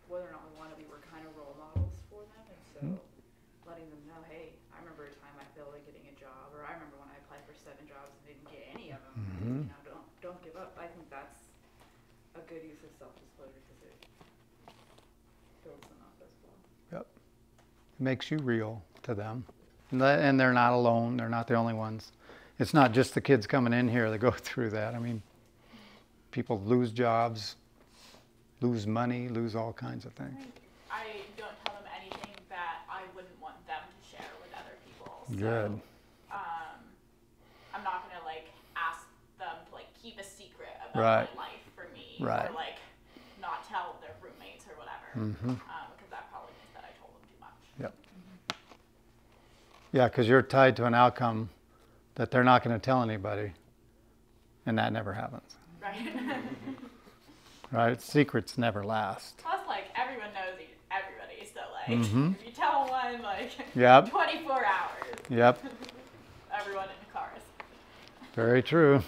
whether or not we want to be, we're kind of role models for them, and so letting them know, hey, I remember a time I failed at getting a job, or I remember when I applied for 7 jobs and didn't get any of them. You know, don't give up. I think that's a good use of self-disclosure because it builds them up as well. Yep. It makes you real to them. And they're not alone. They're not the only ones. It's not just the kids coming in here that go through that. I mean, people lose jobs, lose money, lose all kinds of things. I don't tell them anything that I wouldn't want them to share with other people. So, Good. I'm not gonna like ask them to like keep a secret about Right. my life for me, Right. or like not tell their roommates or whatever, because that probably means that I told them too much. Yep. Yeah, because you're tied to an outcome that they're not going to tell anybody, and that never happens. Right. Right? Secrets never last. Plus, like everyone knows everybody, so like if you tell one, like Yep. 24 hours, Yep. everyone in the cars. Very true.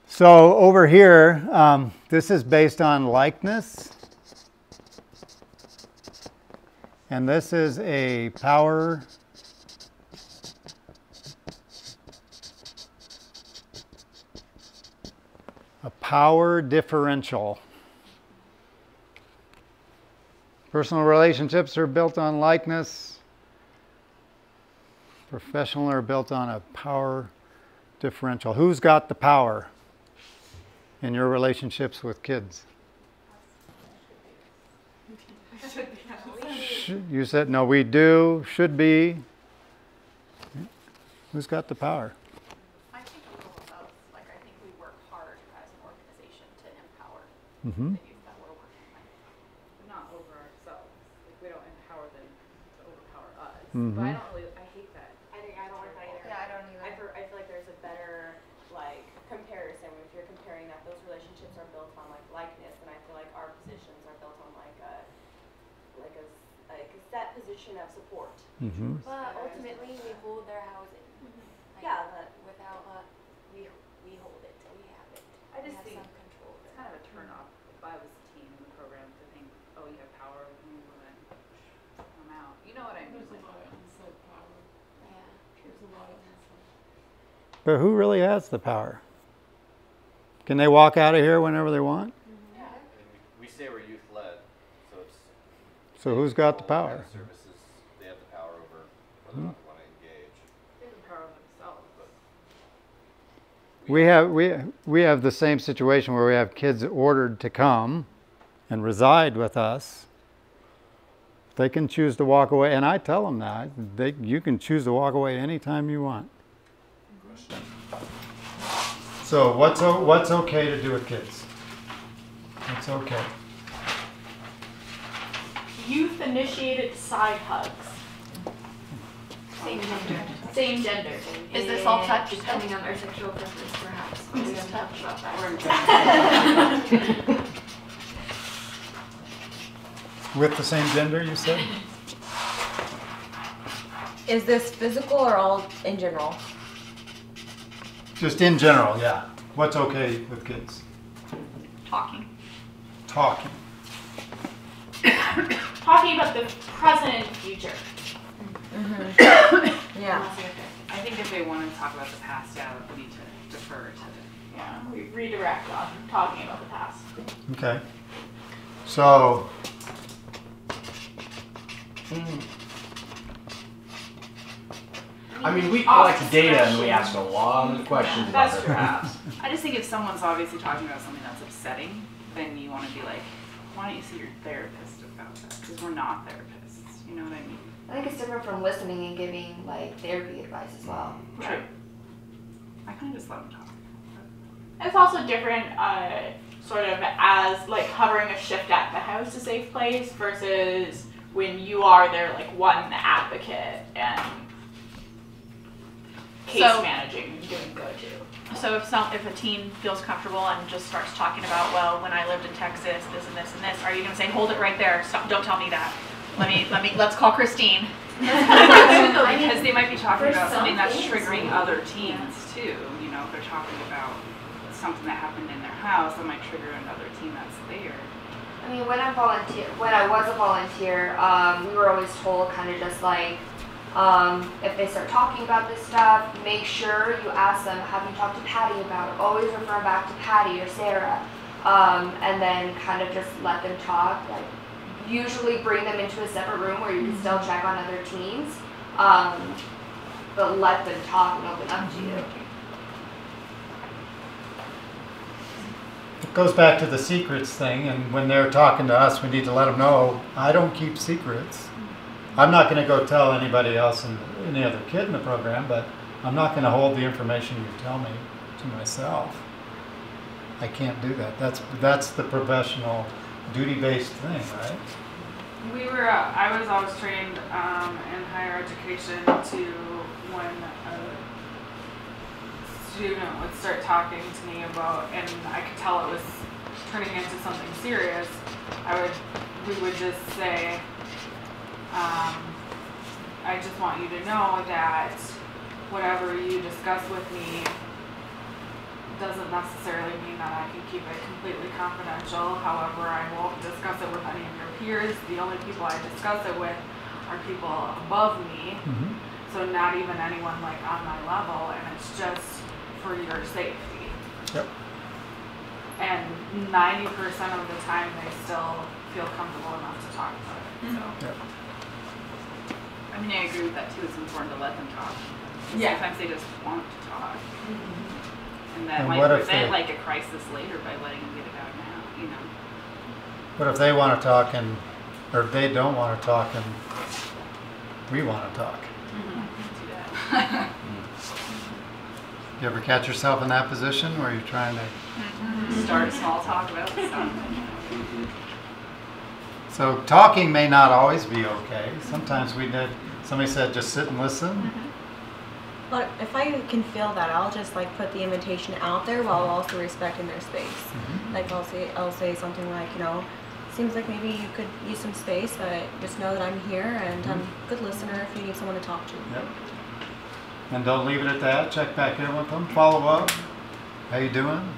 So over here, this is based on likeness. And this is a power differential. Personal relationships are built on likeness. Professional are built on a power differential. Who's got the power in your relationships with kids? You said, no, we do, should be. Who's got the power? I think a little of both. Like I think we work hard as an organization to empower Mm-hmm. the youth that we're working with. But not over ourselves. Like we don't empower them to overpower us. Mhm. But I hate that. I don't like that either. Yeah, I don't either. I feel like there's a better like comparison if you're comparing that those relationships are built on like likeness, and I feel like our positions are built on like a set position of support. Mm-hmm. But ultimately, we hold their housing. Like, Yeah, but without we hold it till we have it. I We just have think some control it's there. kind of a turn off if I was a team in the program to think, oh, you have power over me, well then I'm out. You know what I mean? There's a lot of inside power. Yeah. There's a lot of inside. But who really has the power? Can they walk out of here whenever they want? Yeah. We say we're youth led, so it's So who's got the all kind power? of services they have the power over whether or not they want to engage. They have the power of themselves. But We have the same situation where we have kids ordered to come and reside with us. They can choose to walk away, and I tell them that you can choose to walk away anytime you want. So what's okay to do with kids? What's okay? Youth initiated side hugs. Same gender. Same gender. Is this And all touch? Depending on their sexual preference, perhaps. This is touch. With the same gender, you said? Is this physical or all in general? Just in general, yeah. What's okay with kids? Talking. Talking. Talking about the present and future. Yeah. I think if they want to talk about the past, yeah, we need to defer to Yeah, we redirect on talking about the past. Okay. So, I mean, we collect data and we ask a lot of questions about That's their true. past. I just think if someone's obviously talking about something that's upsetting, then you want to be like, why don't you see your therapist about that? Because we're not therapists. You know what I mean? I think it's different from listening and giving like therapy advice as well. True. I kind of just let them talk. It's also different, sort of as like covering a shift at the house, a safe place, versus when you are their like one advocate and case managing and doing go-to. So if a teen feels comfortable and just starts talking about, well, when I lived in Texas, this and this and this, are you going to say, hold it right there, stop, don't tell me that. Let's call Christine. Because they might be talking about something that's triggering other teens too. You know, if they're talking about something that happened in their house that might trigger another teen that's there. I mean, when I was a volunteer, we were always told kind of just like, if they start talking about this stuff, make sure you ask them, have you talked to Patty about it? Always refer back to Patty or Sarah, and then kind of just let them talk. Like, usually bring them into a separate room where you can still check on other teens, but let them talk and open up to you. It goes back to the secrets thing, and when they're talking to us, we need to let them know, I don't keep secrets. I'm not going to go tell anybody else and any other kid in the program, but I'm not going to hold the information you tell me to myself. I can't do that. That's the professional duty-based thing, right? I was always trained in higher education to when a student would start talking to me about, and I could tell it was turning into something serious, we would just say, I just want you to know that whatever you discuss with me doesn't necessarily mean that I can keep it completely confidential. However, I won't discuss it with any of your peers. The only people I discuss it with are people above me. Mm-hmm. So not even anyone like on my level, and it's just for your safety. Yep. And 90% of the time they still feel comfortable enough to talk about it. So. Yep. I mean, I agree with that too. It's important to let them talk. Yeah. Sometimes they just want to talk. And that And might what if prevent they- like a crisis later by letting them get it out now, you know. What if they want to talk or if they don't want to talk and we want to talk? Do that. You ever catch yourself in that position where you're trying to... Start a small talk about stuff. So talking may not always be okay. Sometimes somebody said just sit and listen. But if I can feel that, I'll just like put the invitation out there while also respecting their space. Mm-hmm. Like I'll say something like, seems like maybe you could use some space, but just know that I'm here and I'm a good listener if you need someone to talk to. Yep. And don't leave it at that. Check back in with them. Follow up. How you doing?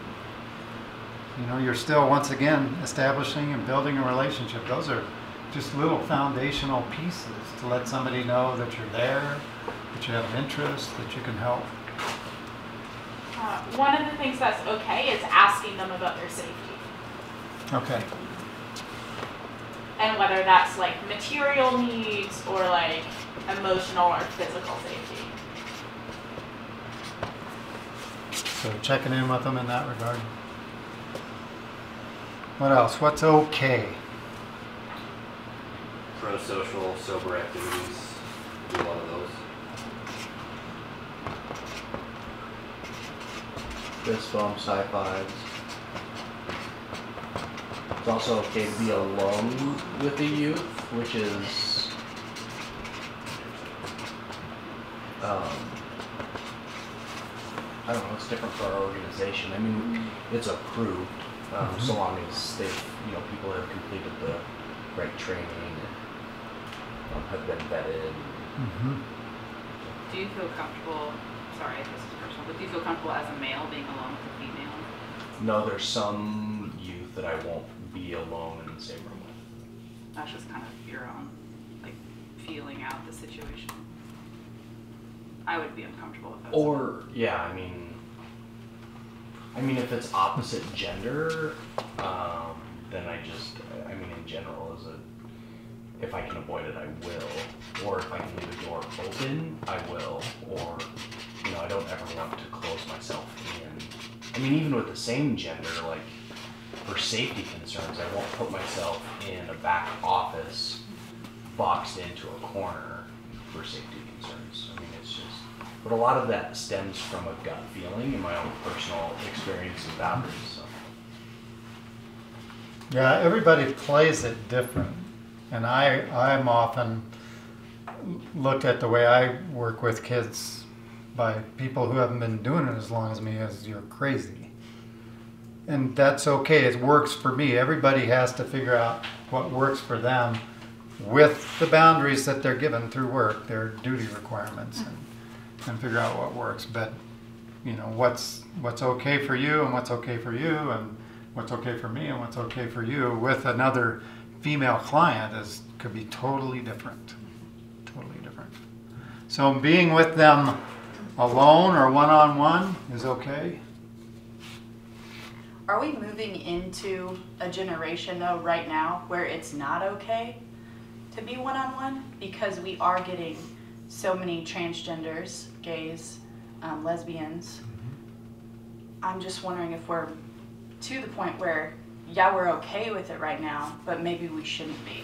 You're still, once again, establishing and building a relationship. Those are just little foundational pieces to let somebody know that you're there, that you have an interest, that you can help. One of the things that's okay is asking them about their safety. Okay. And whether that's like material needs or like emotional or physical safety. So checking in with them in that regard. What else? What's okay? Pro-social, sober activities, do one of those. Fist bumps, high fives. It's also okay to be alone with the youth, which is I don't know, it's different for our organization. I mean, it's approved so long as people have completed the right training and have been vetted. Mm-hmm. Do you feel comfortable, sorry, this is personal, but do you feel comfortable as a male being alone with a female? No, there's some youth that I won't be alone in the same room with. That's just kind of your own, like, feeling out the situation. I would be uncomfortable with that. Or, yeah, I mean, if it's opposite gender, then in general, if I can avoid it, I will. Or if I can leave the door open, I will. Or, I don't ever want to close myself in. I mean, even with the same gender, like, for safety concerns, I won't put myself in a back office boxed into a corner for safety concerns. I mean, it's just, but a lot of that stems from a gut feeling and my own personal experience and boundaries. So. Yeah, everybody plays it different. And I'm often looked at the way I work with kids by people who haven't been doing it as long as me as you're crazy. And that's okay, it works for me. Everybody has to figure out what works for them with the boundaries that they're given through work, their duty requirements, and figure out what works. But you know, what's okay for you and what's okay for you and what's okay for me and what's okay for you with another female client could be totally different. Totally different. So being with them alone or one-on-one is okay. Are we moving into a generation though right now where it's not okay to be one-on-one? Because we are getting so many transgenders, gays, lesbians. I'm just wondering if we're to the point where, yeah, we're okay with it right now, but maybe we shouldn't be.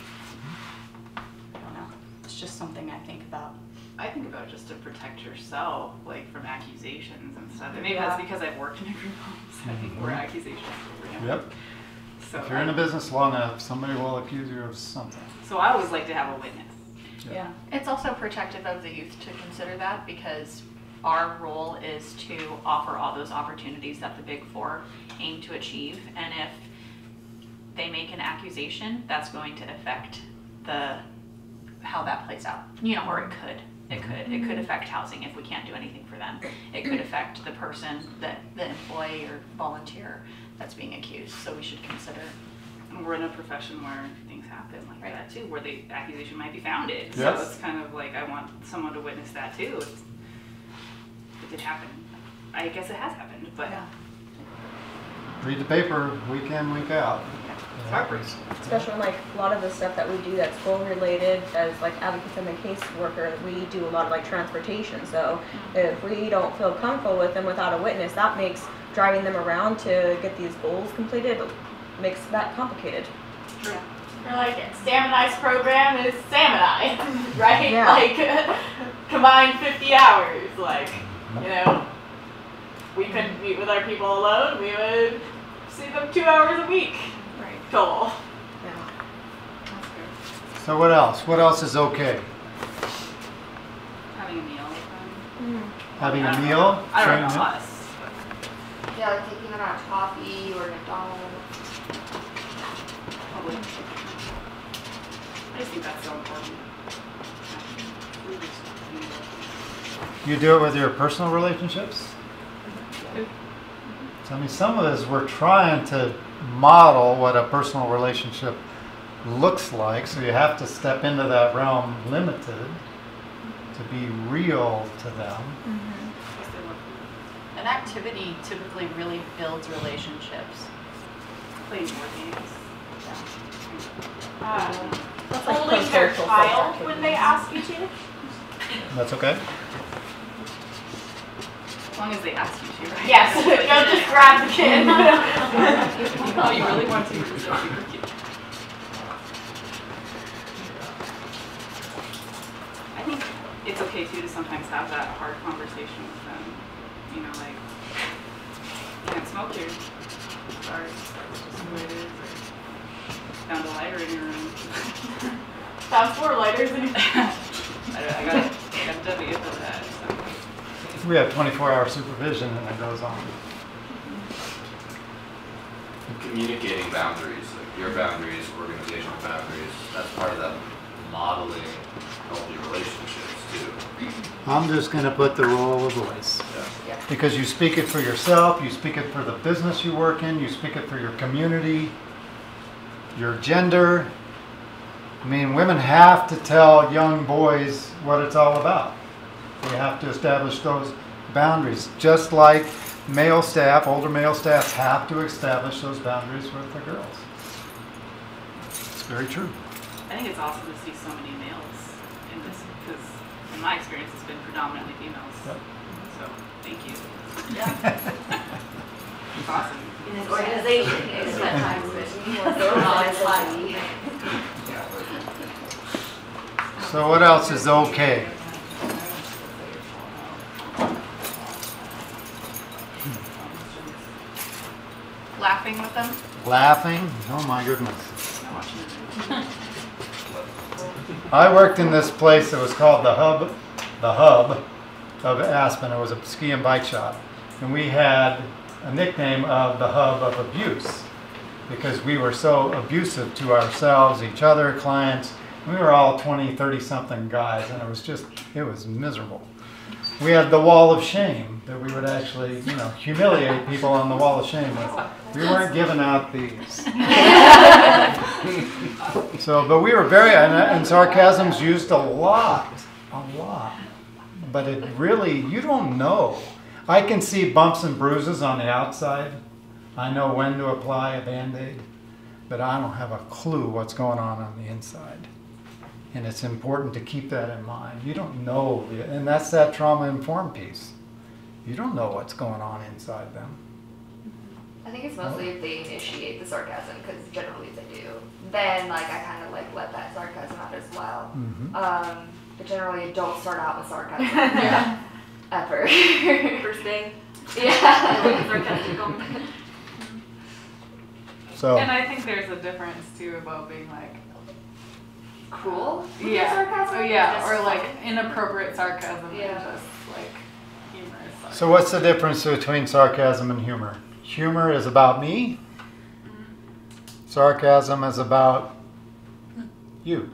I don't know. It's just something I think about. I think about just to protect yourself, like from accusations and stuff. And maybe that's because I've worked in a group homes. I think more accusations over him. Yep. So If you're in a business long enough, somebody will accuse you of something. So I always like to have a witness. Yeah. It's also protective of the youth to consider that, because our role is to offer all those opportunities that the Big Four aim to achieve. And if they make an accusation, that's going to affect how that plays out. You know, or it could. It could affect housing if we can't do anything for them. It could affect the person, the employee or volunteer that's being accused. So we should consider. And we're in a profession where things happen like that too, where the accusation might be founded. Yes. So it's kind of like I want someone to witness that too. It did happen. I guess it has happened, but Read the paper week in, week out. it's heartbreaking. Especially when, like, a lot of the stuff that we do that's goal related, as like advocates and the caseworker, we do a lot of like transportation. So if we don't feel comfortable with them without a witness, that makes driving them around to get these goals completed makes that complicated. Yeah. Or like Salmonize program is Salmonize, right? Yeah. Like combined 50 hours. Like, you know, we couldn't meet with our people alone. We would see them 2 hours a week. Right. Total. Yeah. That's good. So what else? What else is okay? Having a meal with them. Having a I don't meal? know. I don't know Sharing it? us. But Yeah, like taking them out to coffee or McDonald's. probably. I just think that's so important. You do it with your personal relationships? So, I mean, some of us, we're trying to model what a personal relationship looks like, so you have to step into that realm limited to be real to them. An activity typically really builds relationships. Playing board games. That's like Holding their pro-social child social when they activities. ask you to. That's okay? As long as they ask you to, right? Yes, don't just grab the kid. Oh, you really want to? It's so super cute. I think it's okay too to sometimes have that hard conversation with them. You know, like, you can't smoke here. Sorry, that's just the way it is. Or found a lighter in your room. Found 4 lighters in I got a W for that. So. We have 24-hour supervision and it goes on. Communicating boundaries, like your boundaries, organizational boundaries, that's part of that modeling healthy relationships too. I'm just going to put the role of voice. Yeah. Because you speak it for yourself, you speak it for the business you work in, you speak it for your community, your gender. I mean, women have to tell young boys what it's all about. They have to establish those boundaries, just like male staff, older male staff have to establish those boundaries with the girls. It's very true. I think it's awesome to see so many males in this because, in my experience, it's been predominantly females. Yep. So, thank you. Yeah. It's awesome. In this organization, it's that time So what else is okay? Laughing with them. Laughing? Oh my goodness. I worked in this place that was called the Hub of Aspen. It was a ski and bike shop. And we had a nickname of the Hub of Abuse because we were so abusive to ourselves, each other, clients. We were all 20, 30 something guys, and it was miserable. We had the wall of shame that we would actually, humiliate people on the wall of shame with. We weren't giving out these. So, but we were and sarcasm's used a lot. But it really, you don't know. I can see bumps and bruises on the outside. I know when to apply a Band-Aid, but I don't have a clue what's going on the inside. And it's important to keep that in mind. You don't know, and that's that trauma-informed piece. You don't know what's going on inside them. I think it's mostly if they initiate the sarcasm, because generally if they do, then I kind of let that sarcasm out as well. But generally, don't start out with sarcasm. Yeah. Ever. First day. Yeah. Sarcastic. So. And I think there's a difference too about being Cruel? With yeah, sarcasm? or inappropriate sarcasm, Yeah. and just humorous sarcasm. So what's the difference between sarcasm and humor? Humor is about me. Sarcasm is about you.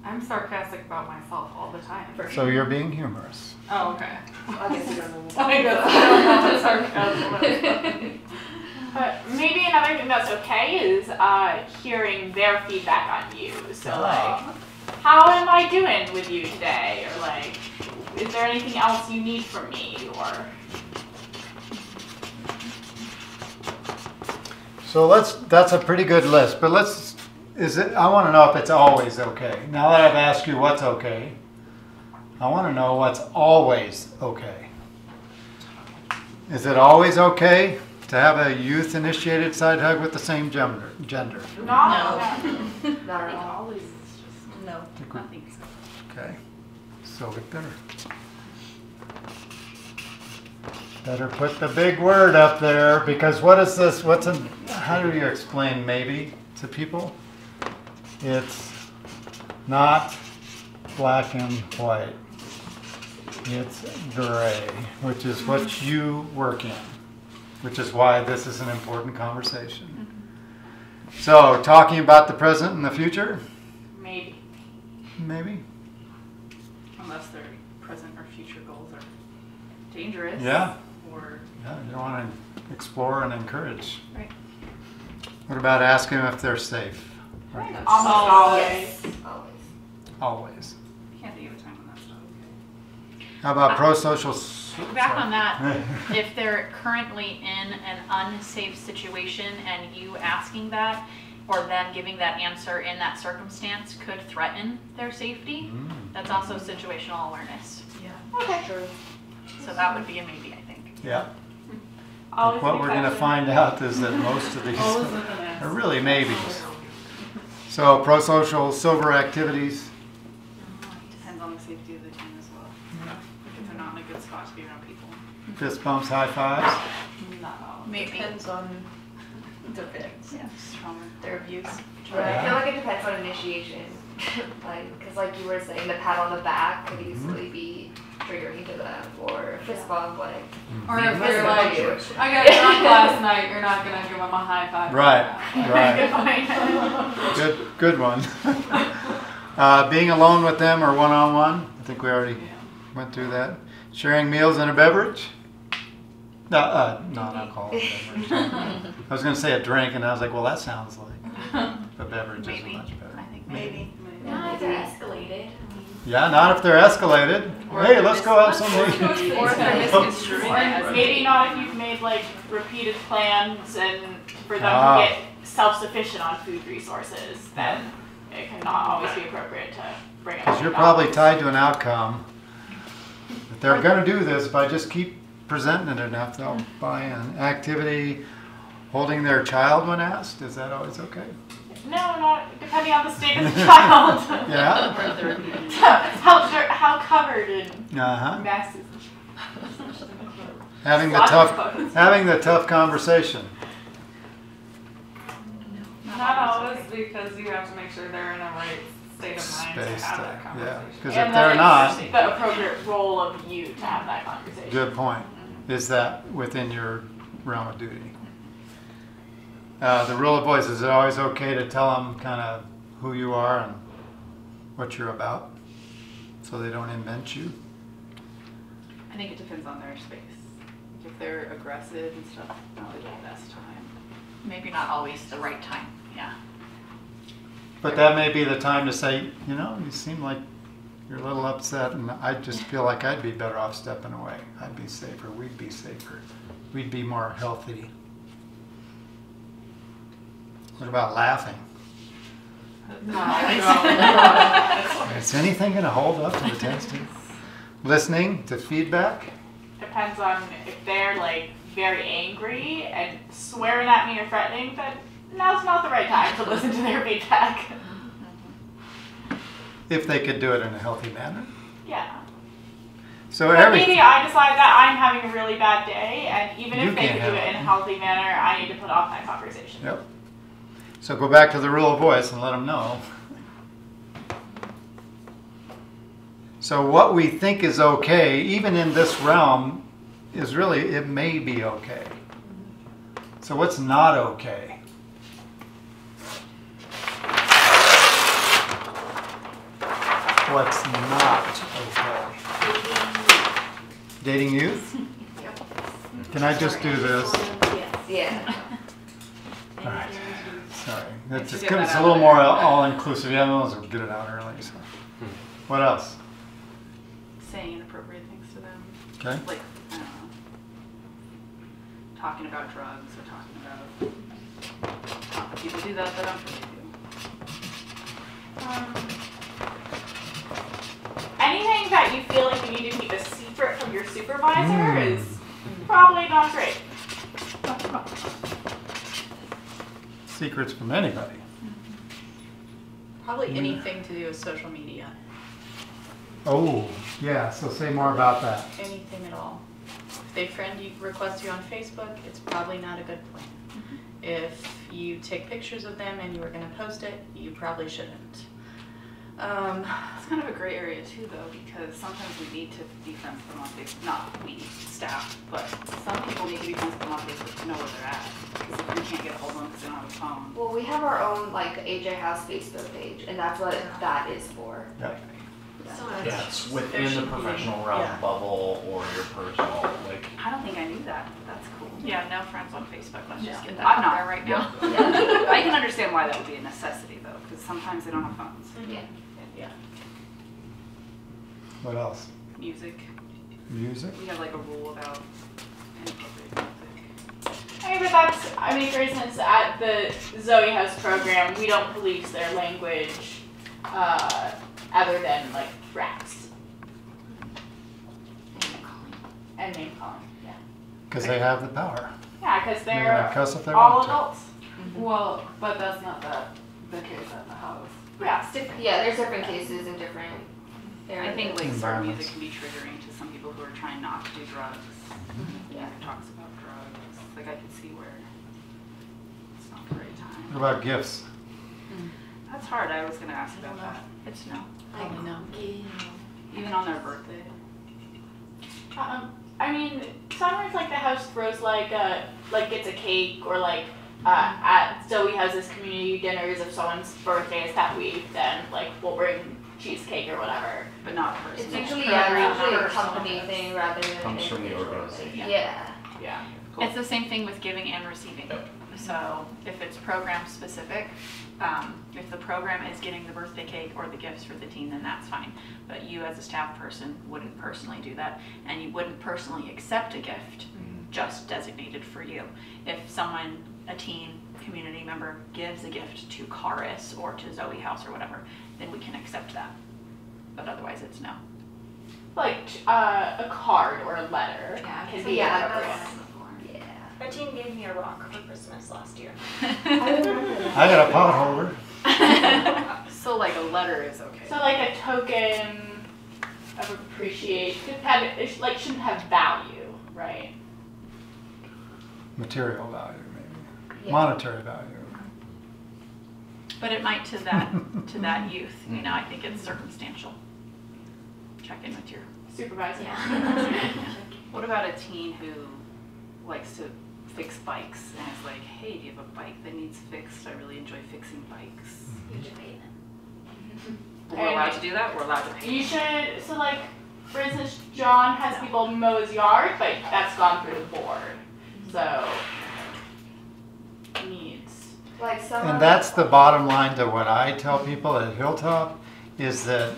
I'm sarcastic about myself all the time. So you're being humorous. Oh, okay. I guess you don't know. I guess I don't know what sarcasm is. But maybe another thing that's okay is hearing their feedback on you. So how am I doing with you today? Or is there anything else you need from me? Or So that's a pretty good list, but I want to know if it's always okay. Now that I've asked you what's okay, I want to know what's always okay. Is it always okay to have a youth-initiated side hug with the same gender? no. Not at all. Always is just No. I think so. Okay, so we better put the big word up there, because what is this? How do you explain maybe to people? It's not black and white. It's gray, which is what you work in, which is why this is an important conversation. So, talking about the present and the future? Maybe. Maybe. Unless their present or future goals are dangerous. Yeah. Or Yeah, you want to explore and encourage. Right. What about asking if they're safe? Right. Almost always. Yes. Always. Always. you can't think of a time when that's not okay. How about pro-social? Back on that, if they're currently in an unsafe situation and you asking that or them giving that answer in that circumstance could threaten their safety, that's also situational awareness. Yeah. Okay. True. So that would be a maybe, I think. Yeah. Always What be we're going to present. find out is that most of these Always with an S. are really maybes. So pro-social silver activities. Depends on the safety of the team as well. If they're not in a good spot to be around people. Fist bumps, high fives. Not all. Maybe. Depends on depends. Yeah. Trauma. Their abuse. I feel like it depends on initiation. Because you were saying, the pat on the back could easily be triggering to them, or a fist bump, Or if they're I got drunk last night, you're not gonna give them a high five. Right. Good one. Being alone with them or one-on-one. I think we already went through that. Sharing meals and a beverage. No, non-alcoholic beverage. I was going to say a drink, and I was like, well, that sounds like a beverage is Maybe. much better. I think Maybe. Not if they're escalated. Yeah, not if they're escalated. Or Hey, if let's they're go have some meat. Or if they're misconstruing it as Or a- maybe not if you've made repeated plans and for them Ah. to get self-sufficient on food resources, then it can not always be appropriate to bring up. Because you're probably tied to an outcome. If they're going to do this, if I just keep presenting it enough, they'll buy in. Activity, holding their child when asked, is that always okay? No, not depending on the state of the child. Yeah? how covered in Uh-huh. messes. Having the Lots of tough, photos. having the tough conversation. Not always, because you have to make sure they're in a right state of mind to space have to, that yeah, conversation. because And if they're then not, it's the appropriate role of you to have that conversation. good point. Is that within your realm of duty? The rule of voice, is it always okay to tell them kind of who you are and what you're about so they don't invent you? I think it depends on their space. If they're aggressive and stuff, probably the best time. Maybe not always the right time, yeah. But that may be the time to say, you know, you seem like you're a little upset, and I just feel like I'd be better off stepping away. I'd be safer. We'd be safer. We'd be more healthy. What about laughing? Is anything going to hold up to the testing? Listening to feedback? Depends on if they're like very angry and swearing at me or threatening, then now's not the right time to listen to their feedback. If they could do it in a healthy manner. Yeah. So But every maybe I decide that I'm having a really bad day, and even You if they can't can do have it in it. a healthy manner, I need to put off that conversation. Yep. So go back to the rule of voice and let them know. So what we think is okay, even in this realm, is really, it may be okay. So what's not okay? What's not okay? Dating youth? Can I just do this? Yeah. All right. Sorry. It's, should it's, get it's that a out little there. more all-inclusive. Yeah, I will get it out early. So. What else? Saying inappropriate things to them. Okay. Like, I don't know. Talking about drugs or talking about people do that I'm sure they do. Anything that you feel like you need to keep a secret from your supervisor is probably not great. Secrets from anybody. Probably anything to do with social media. Oh, yeah. So say more about that. Anything at all. If they request you on Facebook, it's probably not a good plan. If you take pictures of them and you were going to post it, you probably shouldn't. It's kind of a gray area too, though, because sometimes we need to be friends with them on Facebook. Not we, staff, but some people need to be friends with them on Facebook to know where they're at. Because if you can't get a hold of them because they don't have a phone. Well, we have our own like AJ House Facebook page, and that's what that is for. Yep. Yeah, it's within the should be- professional realm yeah. bubble or your personal, like, I don't think I knew that. That's cool. Yeah, no friends on Facebook, let's just get that I'm out not there right now. I can understand why that would be a necessity, though, because sometimes they don't have phones. Yeah. Yeah. What else? Music. Music? We have like a rule about inappropriate music. I mean, but that's, I mean, for instance, at the Zoe House program, we don't police their language other than like threats and name calling. Yeah. Because they have the power. Yeah, because They're they're gonna cuss if they all want to. adults. Well, but that's not the case at the house. Yeah. Yeah, there's different cases in different areas. I think like certain Environments. music can be triggering to some people who are trying not to do drugs. Yeah. It talks about drugs. Like I can see where it's not the right time. What about gifts? That's hard. I was gonna ask about that. It's no. Probably no. Even on their birthday. I mean, sometimes like the house throws like gets a cake or like at Zoe House's community dinners if someone's birthday is that week, then like we'll bring cheesecake or whatever. But not personal. It's usually program, usually a personal company thing rather than comes from the individual. organization. Yeah. Yeah. It's the same thing with giving and receiving. Yep. So if it's program specific, if the program is getting the birthday cake or the gifts for the team, then that's fine. But you as a staff person wouldn't personally do that, and you wouldn't personally accept a gift just designated for you. If someone, a teen, community member, gives a gift to Caris or to Zoe House or whatever, then we can accept that. But otherwise it's no. Like a card or a letter can be appropriate. Yeah. My team gave me a rock for Christmas last year. I got a pot holder. So like a letter is okay. So like a token of appreciation, it like shouldn't have value, right? Material value, maybe. Yeah. Monetary value. But it might to that youth. You know, I think it's circumstantial. Check in with your supervisor. What about a teen who likes to fix bikes and is like, hey, do you have a bike that needs fixed? I really enjoy fixing bikes. You should pay them. We're allowed to do that? We're allowed to pay. You should, so like, for instance, John has people mow his yard, but that's gone through the board. So, needs. Like some And that's the bottom line to what I tell people at Hilltop, is that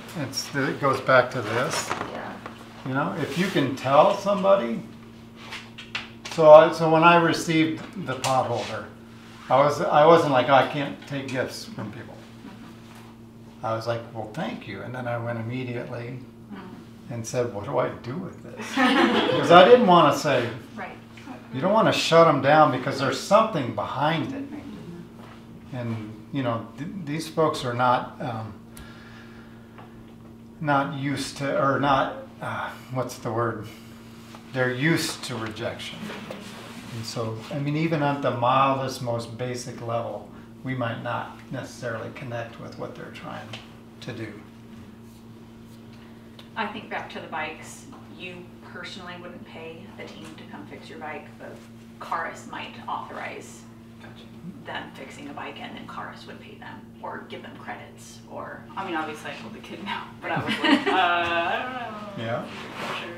it goes back to this. Yeah. You know, if you can tell somebody. So when I received the pot holder, I wasn't like, oh, I can't take gifts from people. I was like, well, thank you. And then I went immediately and said, what do I do with this? Because I didn't want to say, Right. you don't want to shut them down because there's something behind it. And, you know, these folks are not used to, or not, what's the word? They're used to rejection. And so, I mean, even at the mildest, most basic level, we might not necessarily connect with what they're trying to do. I think back to the bikes, you personally wouldn't pay the team to come fix your bike, but Chorus might authorize them fixing a bike, and then Chorus would pay them or give them credits. Or I mean, obviously I told the kid no, but I was like, I don't know. Yeah. Sure.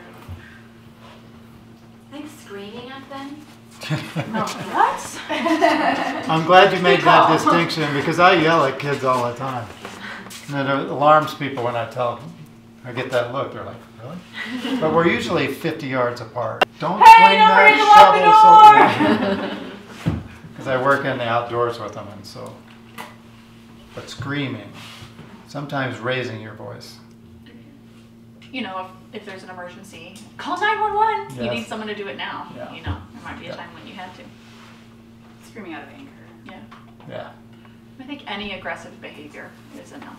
I think screaming at them. What? I'm glad you made that distinction, because I yell at kids all the time. And it alarms people when I tell them. I get that look. They're like, really? But we're usually 50 yards apart. Don't swing that shovel. Because I work in the outdoors with them, and so. But screaming, sometimes raising your voice. You know, if there's an emergency, call 911. You Yes. need someone to do it now. Yeah. You know, there might be a Yeah. time when you had to. Screaming out of anger. Yeah. Yeah. I think any aggressive behavior is a no.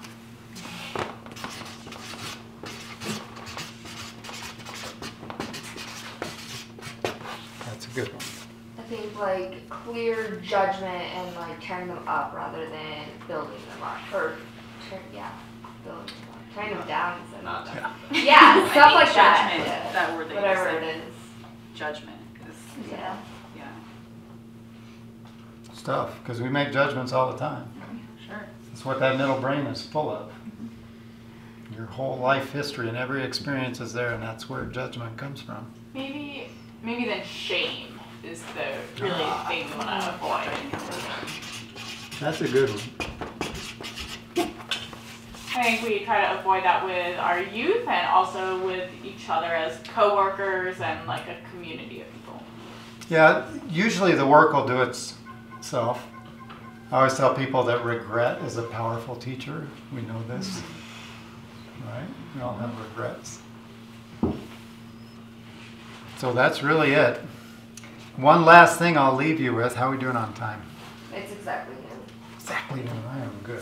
That's a good one. I think like clear judgment and like tearing them up rather than building them up. Or, building them up. Tearing them down instead of Not them. to. Yeah, stuff I like think that. judgment, Yeah. that word that Whatever you it said. is. Judgment is, Yeah. yeah, Stuff, because we make judgments all the time. sure. That's what that middle brain is full of. Your whole life history and every experience is there, and that's where judgment comes from. Maybe then shame is the really thing we want to avoid. That's a good one. I think we try to avoid that with our youth and also with each other as coworkers and like a community of people. Yeah, usually the work will do itself. I always tell people that regret is a powerful teacher. We know this, right? We all have regrets. So that's really it. One last thing I'll leave you with. How are we doing on time? It's exactly him. Exactly, I am good.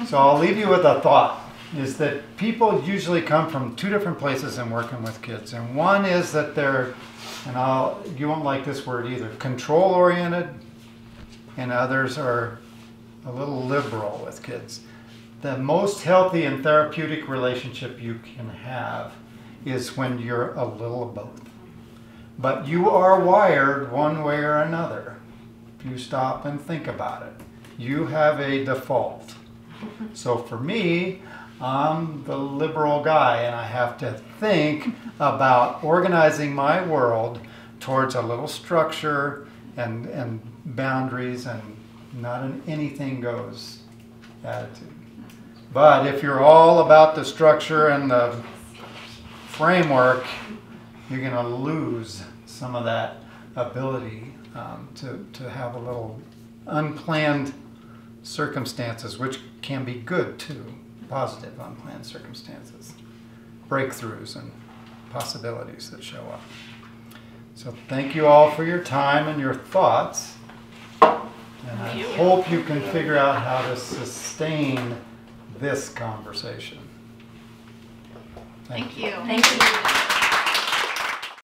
So I'll leave you with a thought, is that people usually come from two different places in working with kids. And one is that they're, and you won't like this word either, control oriented, and others are a little liberal with kids. The most healthy and therapeutic relationship you can have is when you're a little of both. But you are wired one way or another. If you stop and think about it, you have a default. So for me, I'm the liberal guy, and I have to think about organizing my world towards a little structure and boundaries and not an anything goes attitude. But if you're all about the structure and the framework, you're going to lose some of that ability to have a little unplanned circumstances, which can be good too, positive unplanned circumstances, breakthroughs and possibilities that show up. So thank you all for your time and your thoughts, and I hope you can figure out how to sustain this conversation. Thank you. Thank you.